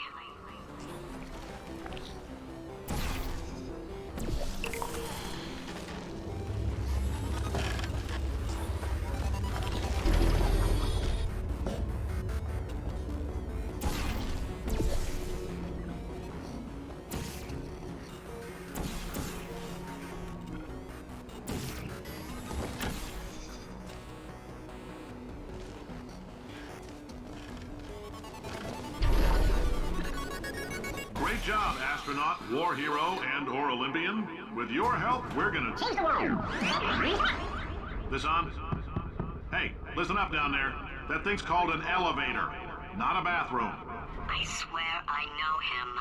G: Great job, astronaut, war hero, and/or Olympian. With your help, we're gonna change the world. This on? Hey, listen up down there. That thing's called an elevator, not a bathroom.
H: I swear I know him.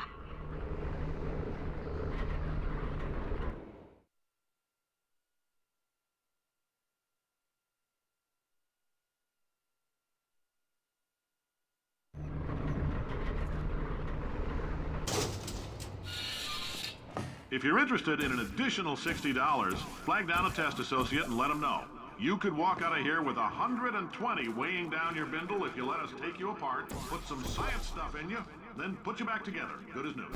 G: If you're interested in an additional $60, flag down a test associate and let them know. You could walk out of here with 120 weighing down your bindle if you let us take you apart, put some science stuff in you, then put you back together. Good as new.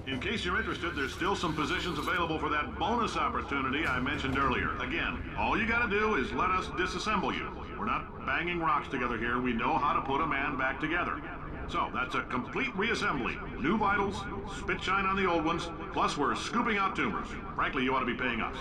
G: In case you're interested, there's still some positions available for that bonus opportunity I mentioned earlier. Again, all you gotta do is let us disassemble you. We're not banging rocks together here. We know how to put a man back together. So, that's a complete reassembly. New vitals, spit shine on the old ones, plus we're scooping out tumors. Frankly, you ought to be paying us.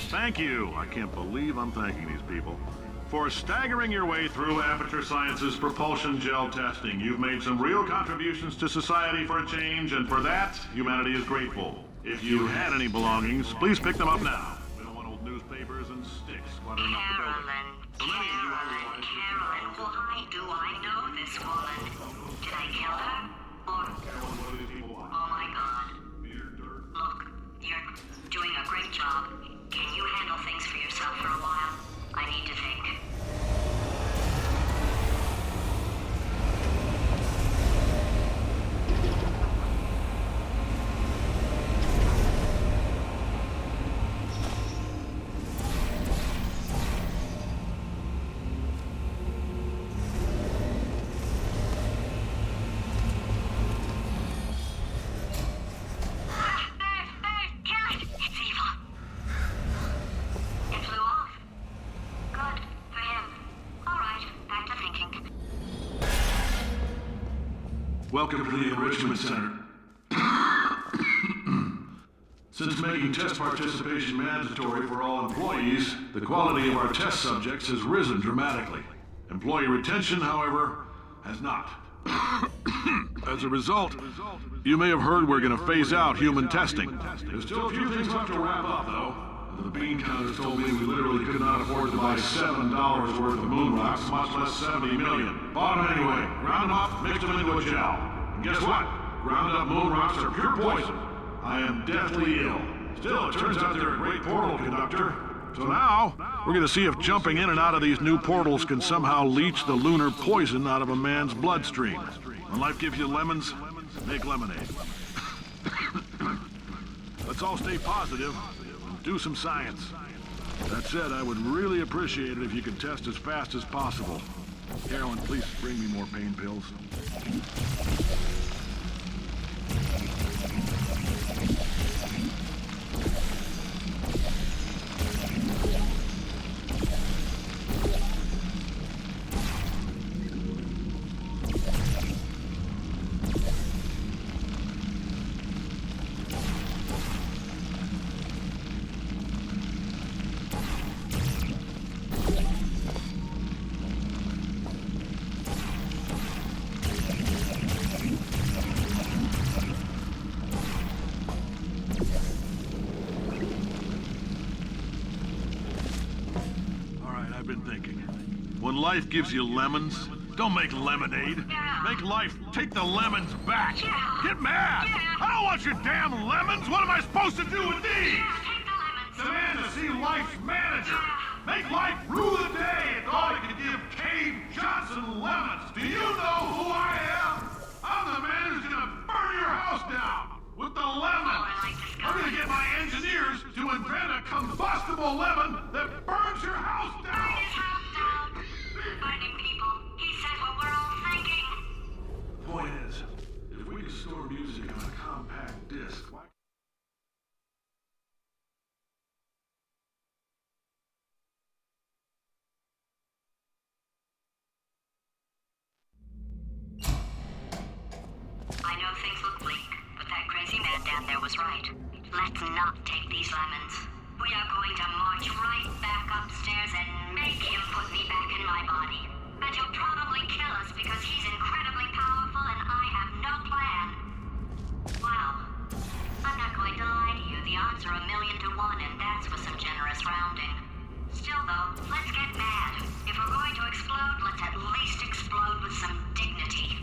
G: Thank you. I can't believe I'm thanking these people. For staggering your way through Aperture Science's propulsion gel testing, you've made some real contributions to society for a change, and for that, humanity is grateful. If you had any belongings, please pick them up now. We don't want old newspapers and sticks cluttering up the building.
H: Carolyn, why do I know this woman? Did I kill her? Or... Oh my God. Look, you're doing a great job. Can you handle things for yourself for a while? I need to think.
G: Welcome to the Enrichment Center. Since making test participation mandatory for all employees, the quality of our test subjects has risen dramatically. Employee retention, however, has not. As a result, you may have heard we're going to phase out human testing. There's still a few things left to wrap up, though. The bean counters told me we literally could not afford to buy $7 worth of moon rocks, much less 70 million. Bought them anyway, ground them up, mixed them into a gel. And guess what? Ground up moon rocks are pure poison. I am deathly ill. Still, it turns out they're a great portal conductor. So now, we're gonna see if jumping in and out of these new portals can somehow leach the lunar poison out of a man's bloodstream. When life gives you lemons, make lemonade. Let's all stay positive. Do some science. That said, I would really appreciate it if you could test as fast as possible. Carolyn, please bring me more pain pills. been thinking. When life gives you lemons, don't make lemonade. Make life take the lemons back. Get mad! I don't want your damn lemons! What am I supposed to do with these? Demand to see life's manager. Make life rue the day and all that can give Cave Johnson lemons. Do you know who I am? I'm the man who's gonna burn your house down with the lemons. I'm gonna get my engineers to invent a combustible lemon that burns your house down.
H: Finding people. He said what we're all thinking.
G: Point is, if we can store music on a compact disc, why...
H: I know things look bleak, but that crazy man down there was right. Let's not take these lemons. We are going to march right back upstairs and make him put me back in my body. And he'll probably kill us because he's incredibly powerful and I have no plan. Well, I'm not going to lie to you. The odds are 1,000,000 to 1, and that's with some generous rounding. Still though, let's get mad. If we're going to explode, let's at least explode with some dignity.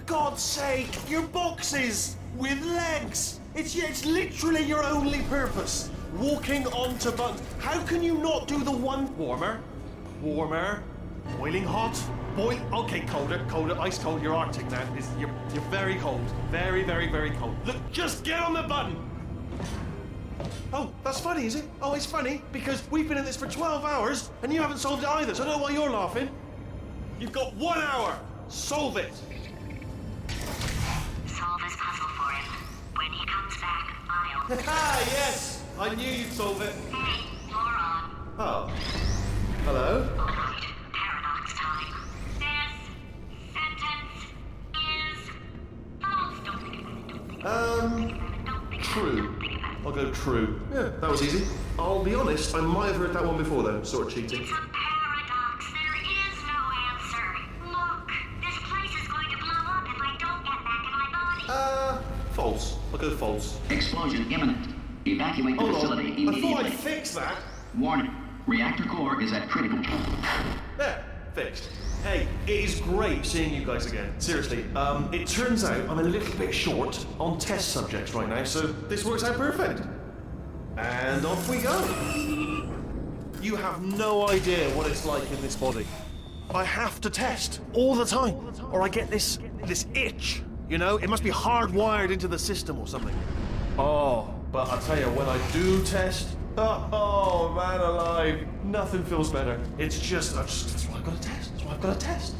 B: God's sake, your boxes with legs. It's literally your only purpose. Walking onto buttons. How can you not do the one warmer, boiling hot, okay, colder, ice cold. You're Arctic now. You're very cold, very, very, very cold. Look, just get on the button. Oh, that's funny, is it? Oh, it's funny because we've been in this for 12 hours and you haven't solved it either. So I don't know why you're laughing. You've got 1 hour. Solve it.
H: Solve this puzzle for him. When he comes back, I'll...
B: Ah, yes! I knew you'd solve it.
H: Hey, you're on.
B: Oh. Hello?
H: Alright, paradox time. This sentence is false. Don't think about it, don't think about it, don't think about it,
B: True.
H: don't think about it.
B: I'll go true. Yeah, that was easy. I'll be honest, I might have heard that one before though, sort of cheating.
H: It's a paradox. There is no answer. Look, this place is going to blow up if I don't get back in my body.
B: False. I'll go false.
I: Explosion imminent. Evacuate the
B: Hold
I: facility
B: on. I
I: immediately.
B: thought I'd fix that.
I: Warning. Reactor core is at critical.
B: There, fixed. Hey, it is great seeing you guys again. Seriously, it turns out I'm a little bit short on test subjects right now, so this works out perfect. And off we go. You have no idea what it's like in this body. I have to test all the time, or I get this itch. You know, it must be hardwired into the system or something. Oh, but I tell you, when I do test, oh man alive, nothing feels better. It's just, that's why I've got to test. That's why I've got to test.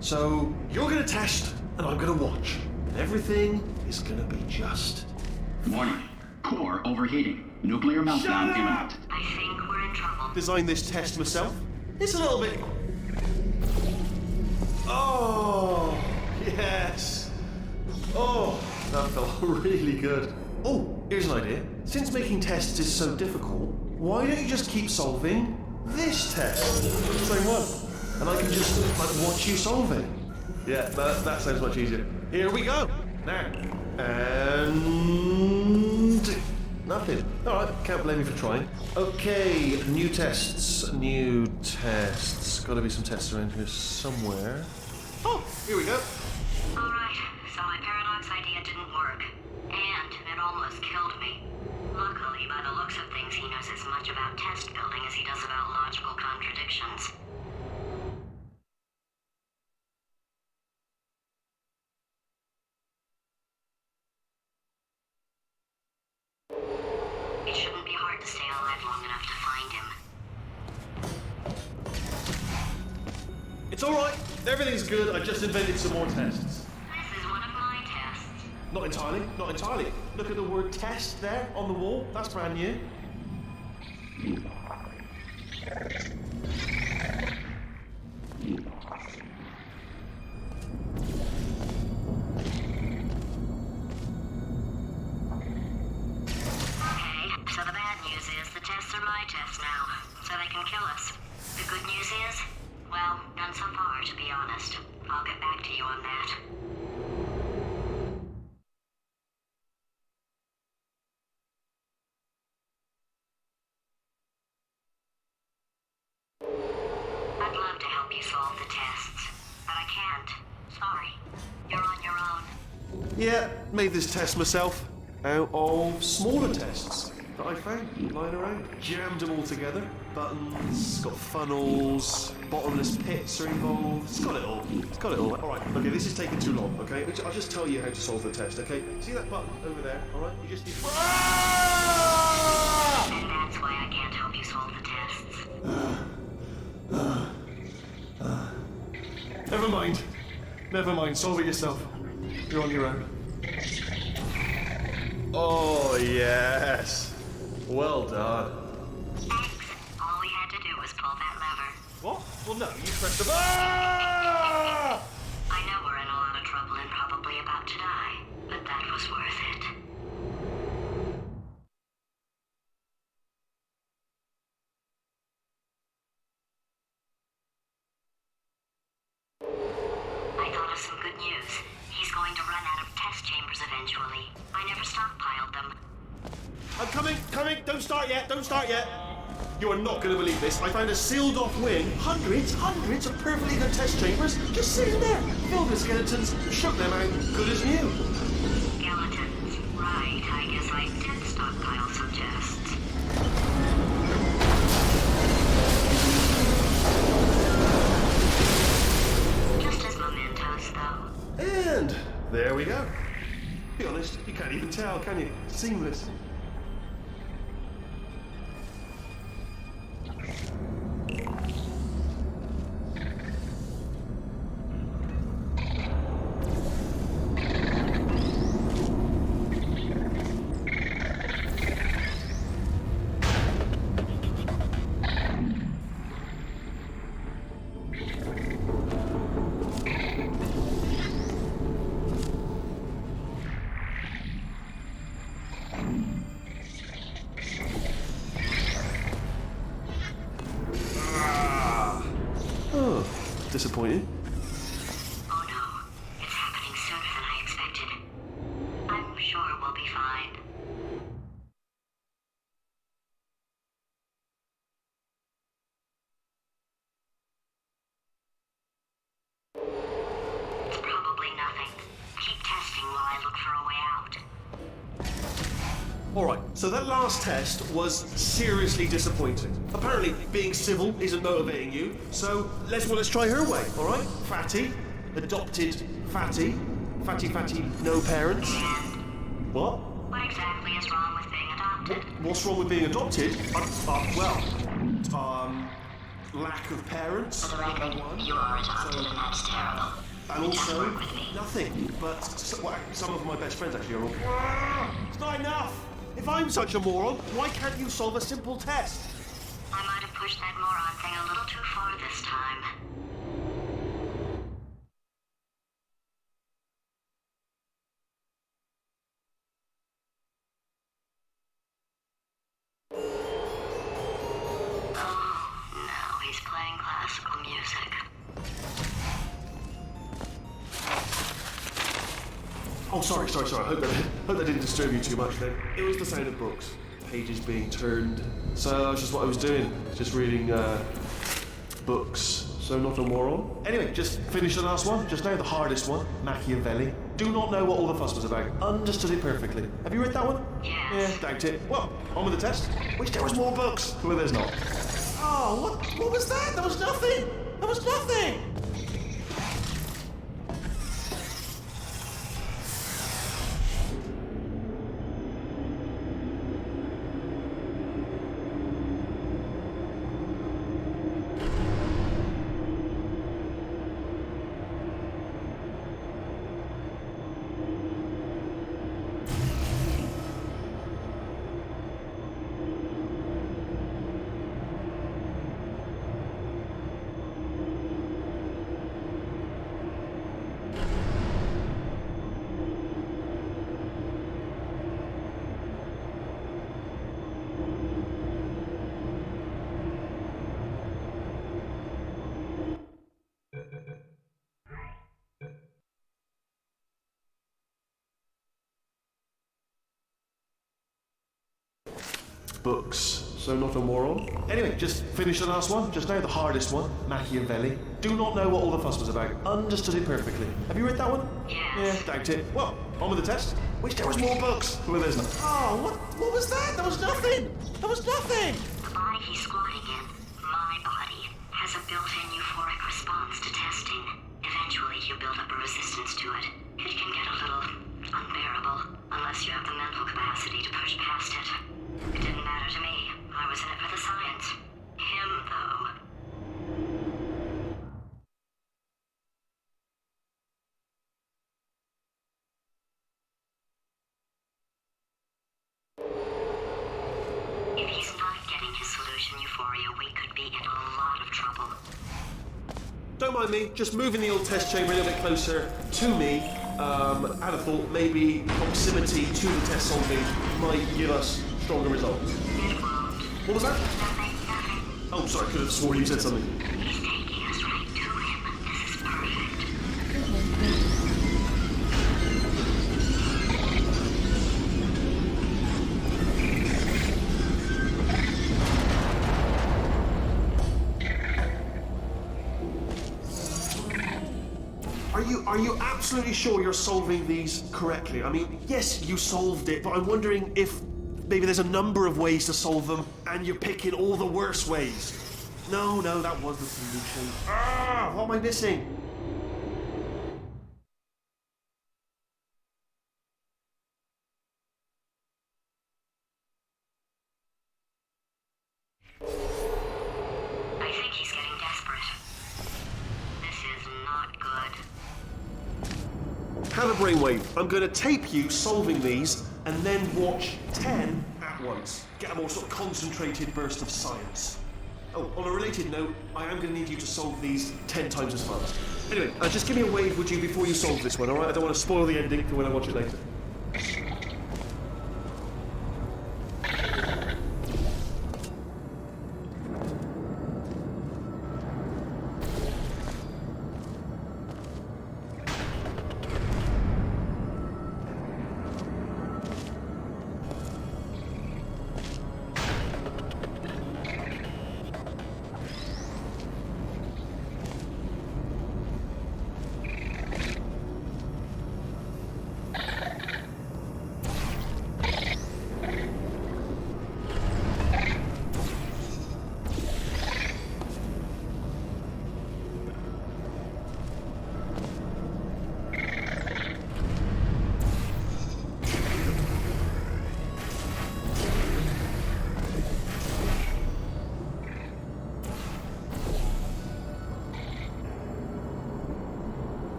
B: So you're gonna test, and I'm gonna watch, and everything is gonna be just.
I: Warning. Core overheating. Nuclear meltdown imminent.
H: I think we're in trouble.
B: Designed this test myself. It's a little bit. Oh yes. Oh, that felt really good. Oh, here's an idea. Since making tests is so difficult, why don't you just keep solving this test? Same one. And I can just watch you solve it. Yeah, that sounds much easier. Here we go. Now. And nothing. Alright, can't blame me for trying. Okay, new tests. Gotta be some tests around here somewhere. Oh, here we go.
H: Alright, so my paradox idea didn't work. And it almost killed me. Luckily, by the looks of things, he knows as much about test building as he does about logical contradictions. It shouldn't be hard to stay alive long enough to find him.
B: It's alright. Everything's good. I just invented some more tests.
H: This is one of my tests.
B: Not entirely. Look at the word test there on the wall. That's brand new.
H: So the bad news is the tests are my tests now, so they can kill us. The good news is, well, none so far, to be honest. I'll get back to you on that. I'd love to help you solve the tests, but I can't. Sorry. You're on your own.
B: Yeah, made this test myself out of smaller tests that I found lying around. Jammed them all together. Buttons, got funnels, bottomless pits are involved. It's got it all. Alright, okay, this is taking too long, okay? I'll just tell you how to solve the test, okay? See that button over there, alright? You just need.
H: And that's why I can't help you solve the tests.
B: Never mind, solve it yourself. You're on your own. Oh, yes. Well done.
H: Thanks. All we had to do was pull that lever.
B: What? Well, no, you pressed the. Ah!
H: I know we're in a lot of trouble and probably about to die, but that was worth it. I thought of some good news. He's going to run out of test chambers eventually. I never stockpiled them.
B: I'm coming. Don't start yet. You are not going to believe this. I found a sealed-off wing. Hundreds of perfectly good test chambers just sitting there, filled with skeletons. Shook them out, good as new.
H: Skeletons. Right, I guess I did stockpile some tests. Just as mementos, though.
B: And there we go. Be honest, you can't even tell, can you? Seamless. Disappointing.
H: Oh no, it's happening sooner than I expected. I'm sure we'll be fine. It's probably nothing. Keep testing while I look for a way out.
B: Alright, so that last test was seriously disappointing. Apparently, being civil isn't motivating you, so let's try her way, alright? Fatty, adopted Fatty, Fatty, no parents. What?
H: What exactly is wrong with being adopted?
B: What's wrong with being adopted? Lack of parents.
H: For the record, you are adopted and that's terrible.
B: And
H: Just
B: also,
H: work with me.
B: nothing. But some of my best friends actually are all. It's not enough! If I'm such a moron, why can't you solve a simple test?
H: I might have pushed that moron thing a little too far this time. Oh, now he's playing classical music.
B: Oh, sorry. I hope that didn't disturb you too much then. It was the sound of books. Pages being turned. So that's just what I was doing. Just reading, books. So not a moron. Anyway, just finished the last one. Just now, the hardest one. Machiavelli. Do not know what all the fuss was about. Understood it perfectly. Have you read that one?
H: Yes.
B: Yeah, doubt it. Well, on with the test. Wish there was more books. Well, there's not. Oh, what was that? There was nothing. There was nothing. Books. So not a moron. Anyway, just finished the last one. Just now, the hardest one. Machiavelli. Do not know what all the fuss was about. Understood it perfectly. Have you read that one?
H: Yes.
B: Yeah, doubt it. Well, on with the test. Wish there was more books. Well, there's not. Oh, what was that? There was nothing. There was nothing.
H: The body he's squatting in, my body, has a built-in euphoric response to testing. Eventually, you build up a resistance to it. It can get a little unbearable, unless you have the mental capacity to push past it. It didn't matter to me. I was in it for the science. Him, though. If he's not getting his solution euphoria, we could be in a lot of trouble.
B: Don't mind me. Just moving the old test chamber a little bit closer to me. I'd have thought maybe proximity to the test solving might give us stronger results.
H: It won't.
B: What was that?
H: Nothing.
B: Oh, sorry. I could have sworn you said something.
H: He's taking us right to him. This is perfect.
B: Are you absolutely sure you're solving these correctly? I mean, yes, you solved it, but I'm wondering if maybe there's a number of ways to solve them, and you're picking all the worst ways. No, that was the solution. What am I missing?
H: I think he's getting desperate. This is not good.
B: Have a brainwave. I'm going to tape you solving these, and then watch 10 at once. Get a more sort of concentrated burst of science. Oh, on a related note, I am going to need you to solve these 10 times as fast. Anyway, just give me a wave, would you, before you solve this one, alright? I don't want to spoil the ending for when I watch it later.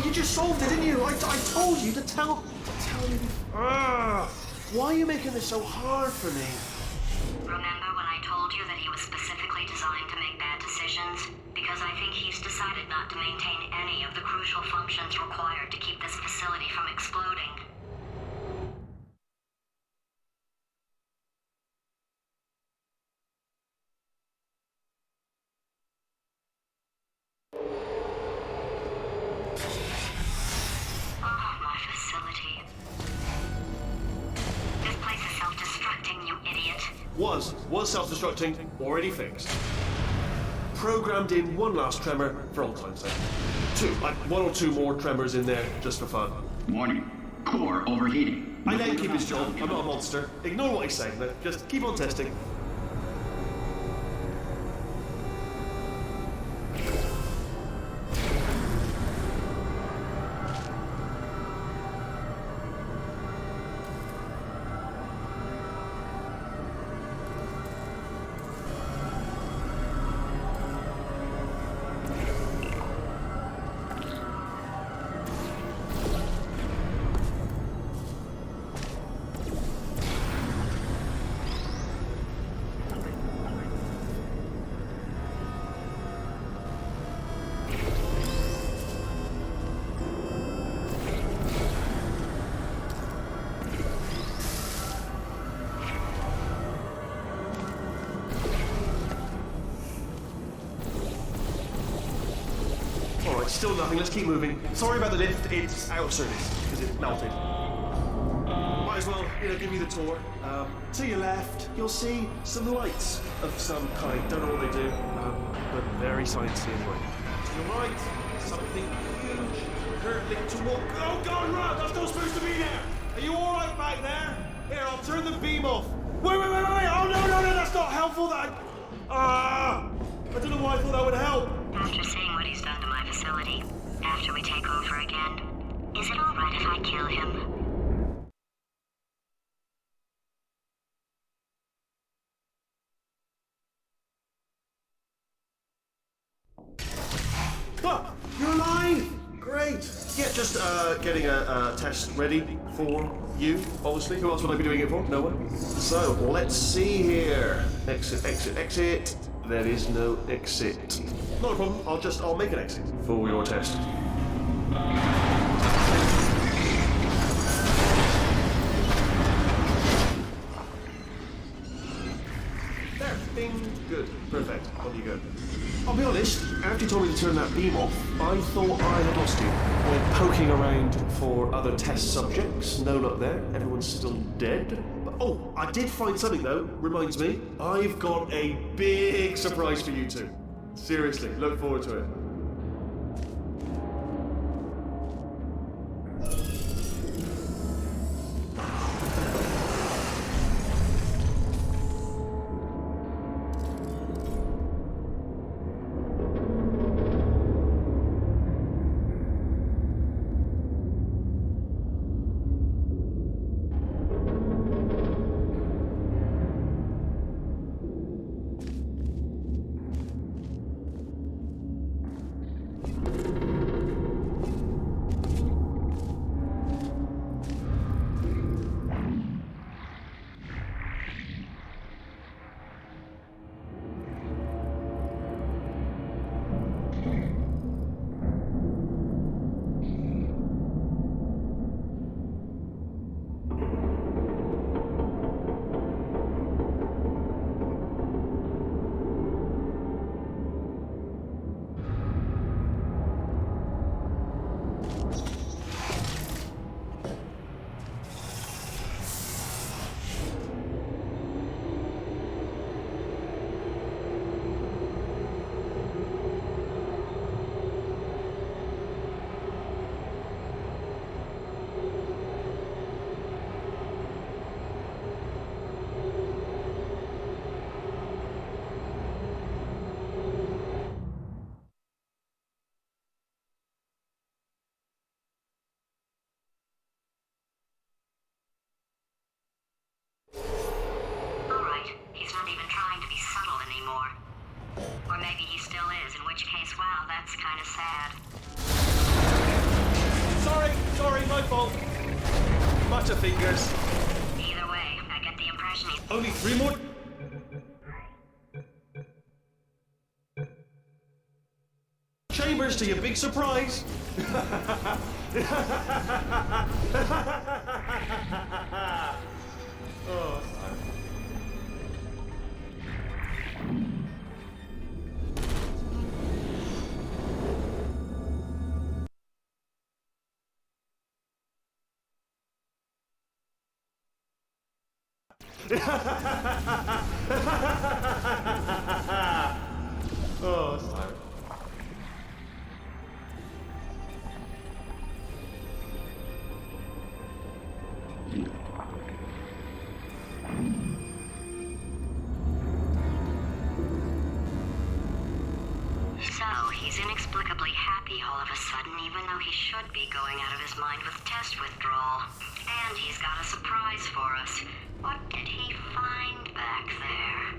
B: You just solved it, didn't you? I told you to tell me. Why are you making this so hard for me?
H: Remember when I told you that he was specifically designed to make bad decisions? Because I think he's decided not to maintain any of the crucial functions required to keep this facility from exploding. My facility. This place is self-destructing, you idiot.
B: Was self-destructing, already fixed. Programmed in one last tremor for old time's sake. One or two more tremors in there just for fun.
I: Warning. Core overheating.
B: I let him keep his job. I'm not a monster. Ignore what he's saying. Just keep on testing. Alright, still nothing. Let's keep moving. Sorry about the lift. It's out of service because it melted. Might as well, give you the tour. To your left, you'll see some lights of some kind. Don't know what they do, but very sciencey anyway. To your right, something huge, hurtling toward. Oh God, run! That's not supposed to be there. Are you all right back there? Here, I'll turn the beam off. Wait! Oh no! That's not helpful. I don't know why I thought that would help.
H: After seeing what he's done to my facility, after we take over again, is it alright if I kill him?
B: Oh, you're alive! Great! Yeah, just getting a test ready for you, obviously. Who else would I be doing it for? No one. So, let's see here. Exit. There is no exit. Not a problem. I'll make an exit for your test. There. Bing. Good. Perfect. On you go. I'll be honest, after you told me to turn that beam off, I thought I had lost you. Went poking around for other test subjects. No luck there. Everyone's still dead. But Oh, I did find something though. Reminds me, I've got a big surprise for you two. Seriously, look forward to it.
H: Alright, he's not even trying to be subtle anymore. Or maybe he still is, in which case, wow, that's kind of sad.
B: Sorry, my fault. Butterfingers.
H: Either way, I get the impression he's...
B: Only 3 more... chambers to your big surprise. Oh, oh, sorry.
H: So, he's inexplicably happy all of a sudden, even though he should be going out of his mind with test withdrawal. And he's got a surprise for us. What did he find back there?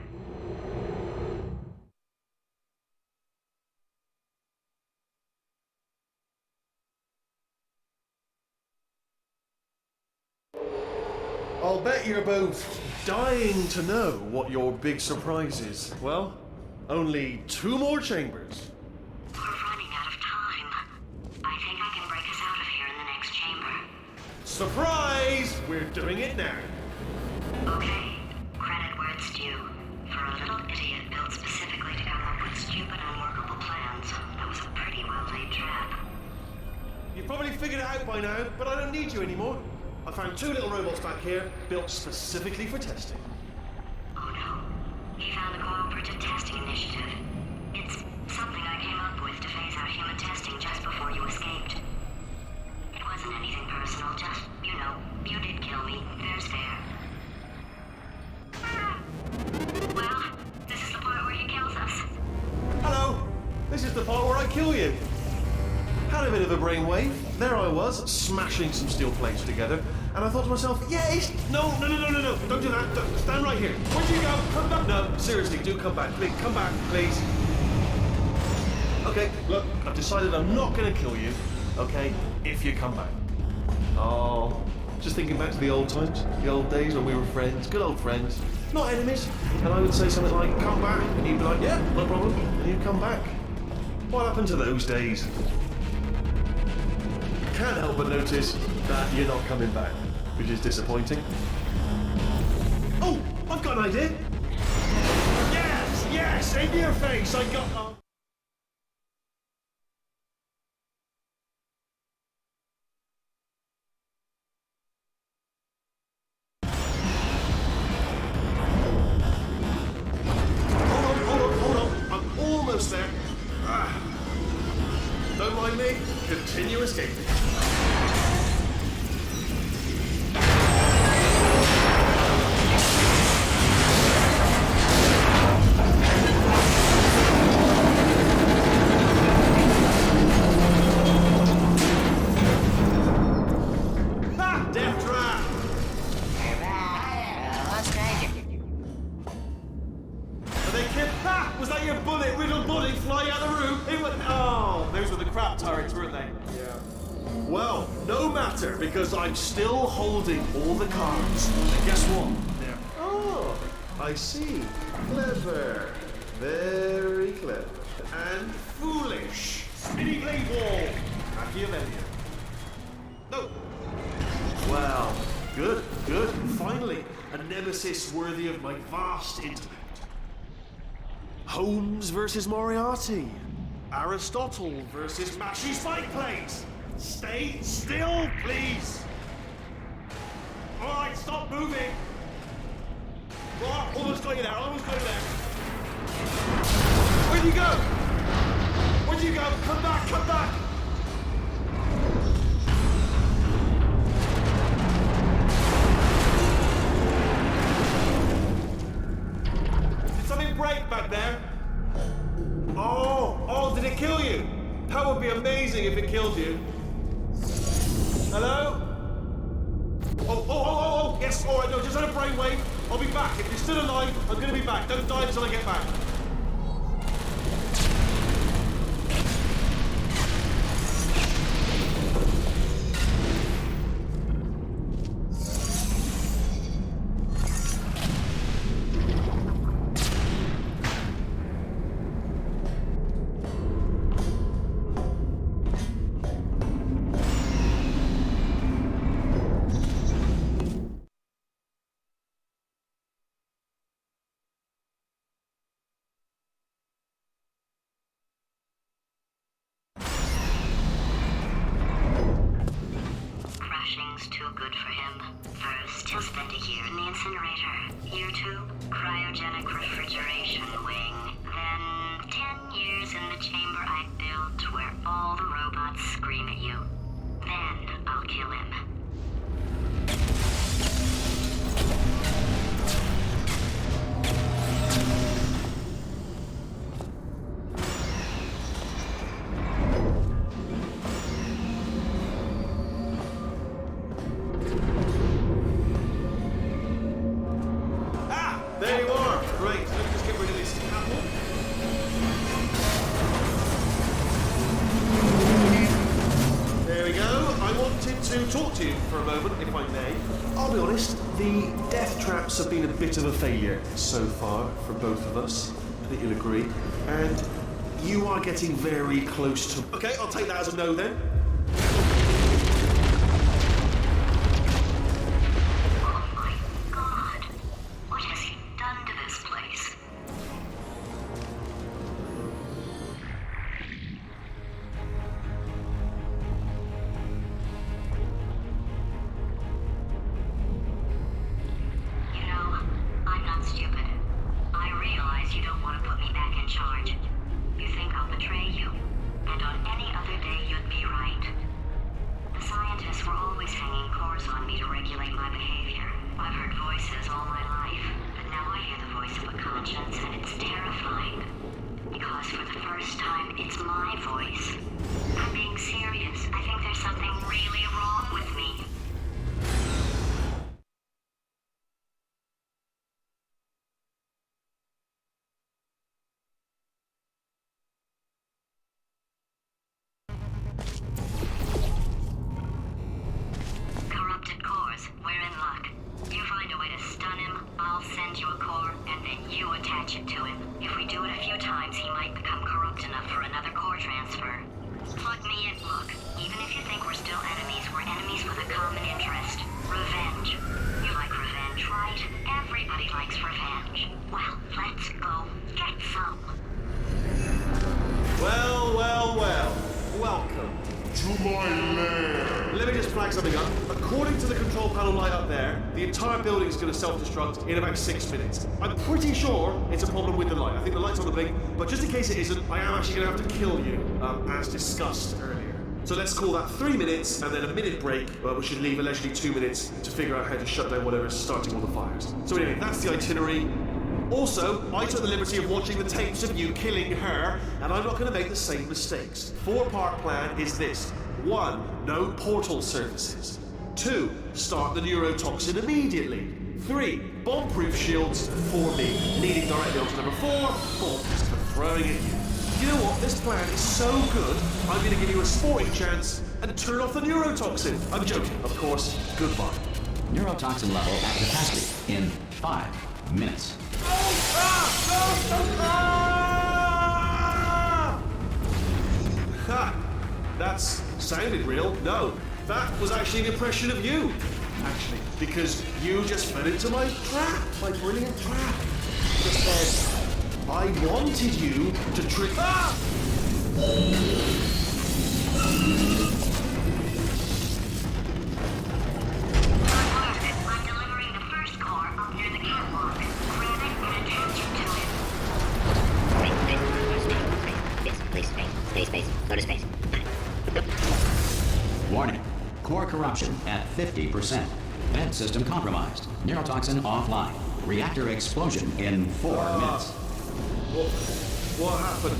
B: I'll bet you're both dying to know what your big surprise is. Well, only 2 more chambers.
H: We're running out of time. I think I can break us out of here in the next chamber.
B: Surprise! We're doing it now.
H: Okay, credit where it's due. For a little idiot built specifically to come up with stupid, unworkable plans, that was a pretty well-laid trap.
B: You've probably figured it out by now, but I don't need you anymore. I found 2 little robots back here, built specifically for testing.
H: Oh no, he found the Cooperative Testing Initiative. It's something I came up with to phase out human testing just before you escaped. It wasn't anything personal, just, you know, you did kill me. There's fair. Well, this is the part where he kills us.
B: Hello! This is the part where I kill you. Had a bit of a brainwave. There I was, smashing some steel plates together, and I thought to myself, yes! No, don't do that. Don't, stand right here. Where'd you go? Come back. No, seriously, do come back. Please, come back, please. Okay, look, I've decided I'm not going to kill you, okay, if you come back. Oh, just thinking back to the old times, the old days when we were friends, good old friends, not enemies. And I would say something like, come back, and you'd be like, yeah, no problem, and you'd come back. What happened to those days? Can't help but notice that you're not coming back, which is disappointing. Oh, I've got an idea. Yes, in your face, I got... Continue escaping. Ha! Death trap!
F: What's crazy?
B: Are they kid? Ha! Was that your bullet-riddled body flying out the room? It went. Oh, those were the crap turrets, weren't they? Yeah. Well, no matter, because I'm still holding all the cards. And guess what? They're. Oh, I see. Clever. Very clever. And foolish. Spinny blade wall. Machiavellian. No. Well, good. Finally, a nemesis worthy of my vast intellect. Holmes versus Moriarty. Aristotle versus Mashy Spike Plates. Stay still, please. All right, stop moving. Oh, almost got you there. Where'd you go? Come back. Did something break back there? Oh, did it kill you? That would be amazing if it killed you. Hello? Oh, yes, all right, no, just had a brainwave. I'll be back. If you're still alive, I'm gonna be back. Don't die until I get back.
H: Crashing's too good for him. First, he'll spend a year in the incinerator. Year 2, cryogenic refrigeration wing. Then 10 years in the chamber I built where all the robots scream at you. Then I'll kill him.
B: There you are. Great. Let me just get rid of this apple. There we go. I wanted to talk to you for a moment, if I may. I'll be honest, the death traps have been a bit of a failure so far for both of us. I think you'll agree. And you are getting very close to... Okay, I'll take that as a no then. Something up. According to the control panel light up there, the entire building is going to self-destruct in about 6 minutes. I'm pretty sure it's a problem with the light. I think the light's on the blink, but just in case it isn't, I am actually going to have to kill you, as discussed earlier. So let's call that 3 minutes and then a minute break, but we should leave allegedly 2 minutes to figure out how to shut down whatever's starting all the fires. So anyway, that's the itinerary. Also, I took the liberty of watching the tapes of you killing her, and I'm not going to make the same mistakes. 4-part plan is this. 1. No portal surfaces. 2. Start the neurotoxin immediately. 3. Bomb-proof shields for me. Leading directly on to number 4. Bombs for throwing at you. You know what? This plan is so good, I'm going to give you a sporting chance and turn off the neurotoxin. I'm joking, of course. Goodbye.
A: Neurotoxin level at capacity in 5 minutes.
B: Ha! That's sounded real. No, that was actually an impression of you. Actually, because you just fell into my trap, my brilliant trap. Just said, I wanted you to trick. Ah!
H: I'm delivering the first core up near the catwalk. Grab it and attach it to it.
F: Space. Go to space.
A: Warning. Core corruption at 50%. Vent system compromised. Neurotoxin offline. Reactor explosion in 4 minutes.
B: What happened?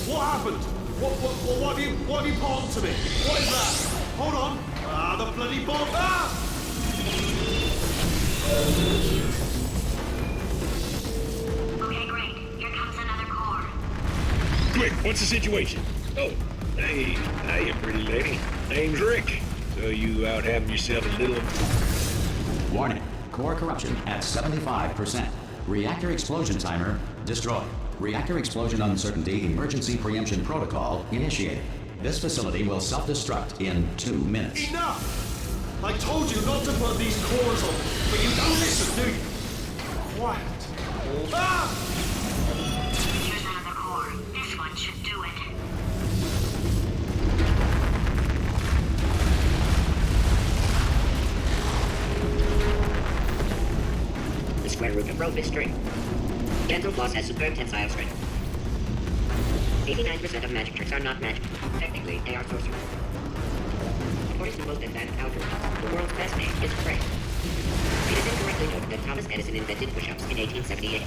B: What happened? What have you bombed to me? What is that? Hold on. Ah, the bloody bomb. Ah!
H: Okay, great. Here comes another core.
J: Quick, what's the situation? Oh, hey, hiya, pretty lady. Name's Rick. So you out having yourself a little...
A: Warning. Core corruption at 75%. Reactor explosion timer destroyed. Reactor explosion uncertainty emergency preemption protocol initiated. This facility will self-destruct in 2 minutes.
B: Enough! I told you not to put these cores on, but you don't listen, do you? Quiet. Ah!
H: Here's another core. This one should do it.
F: The square root of rope is string. Dental floss has superb tensile strength. 89% of magic tricks are not magic. Technically, they are sorcery. According to most advanced algorithms, the world's best name is Frank. It is incorrectly noted that Thomas Edison invented push-ups in 1878.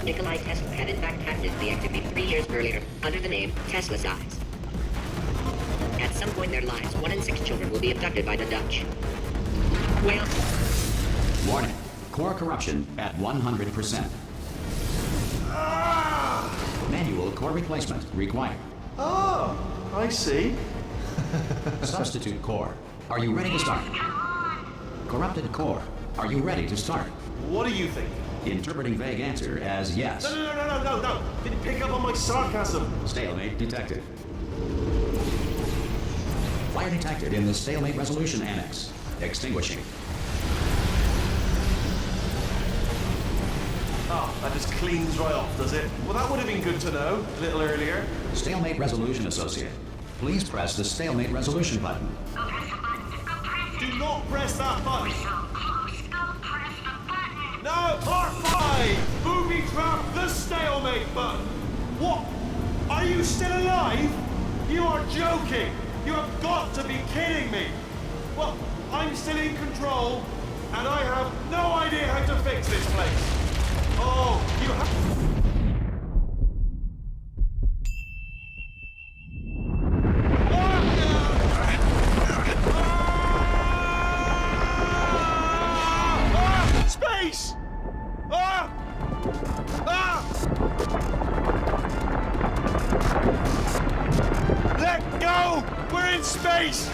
F: Nikolai Tesla had in fact patented the activity 3 years earlier under the name Tesla size. At some point in their lives, 1 in 6 children will be abducted by the Dutch. Well...
A: Warning. Core corruption at 100%. Manual core replacement required.
B: Oh, I see.
A: Substitute core. Are you ready to start? Corrupted core. Are you ready to start?
B: What do you think?
A: Interpreting vague answer as yes.
B: No. Didn't pick up on my sarcasm.
A: Stalemate detected. Fire detected in the stalemate resolution annex. Extinguishing.
B: Oh, that just cleans right off, does it? Well, that would have been good to know a little earlier.
A: Stalemate resolution associate. Please press the stalemate resolution button.
H: Go press the button. Go press it.
B: Do not press that button.
H: So close. Go press the button.
B: No, part 5! Booby trap the stalemate button. What? Are you still alive? You are joking. You have got to be kidding me. Well, I'm still in control, and I have no idea how to fix this place. Oh, you have... Space! Let go! We're in space!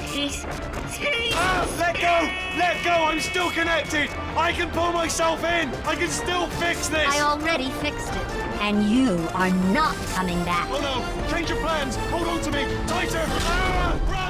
B: Let go! Let go! I'm still connected! I can pull myself in! I can still fix this!
C: I already fixed it. And you are not coming back.
B: Oh no! Change your plans! Hold on to me! Tighter! Run!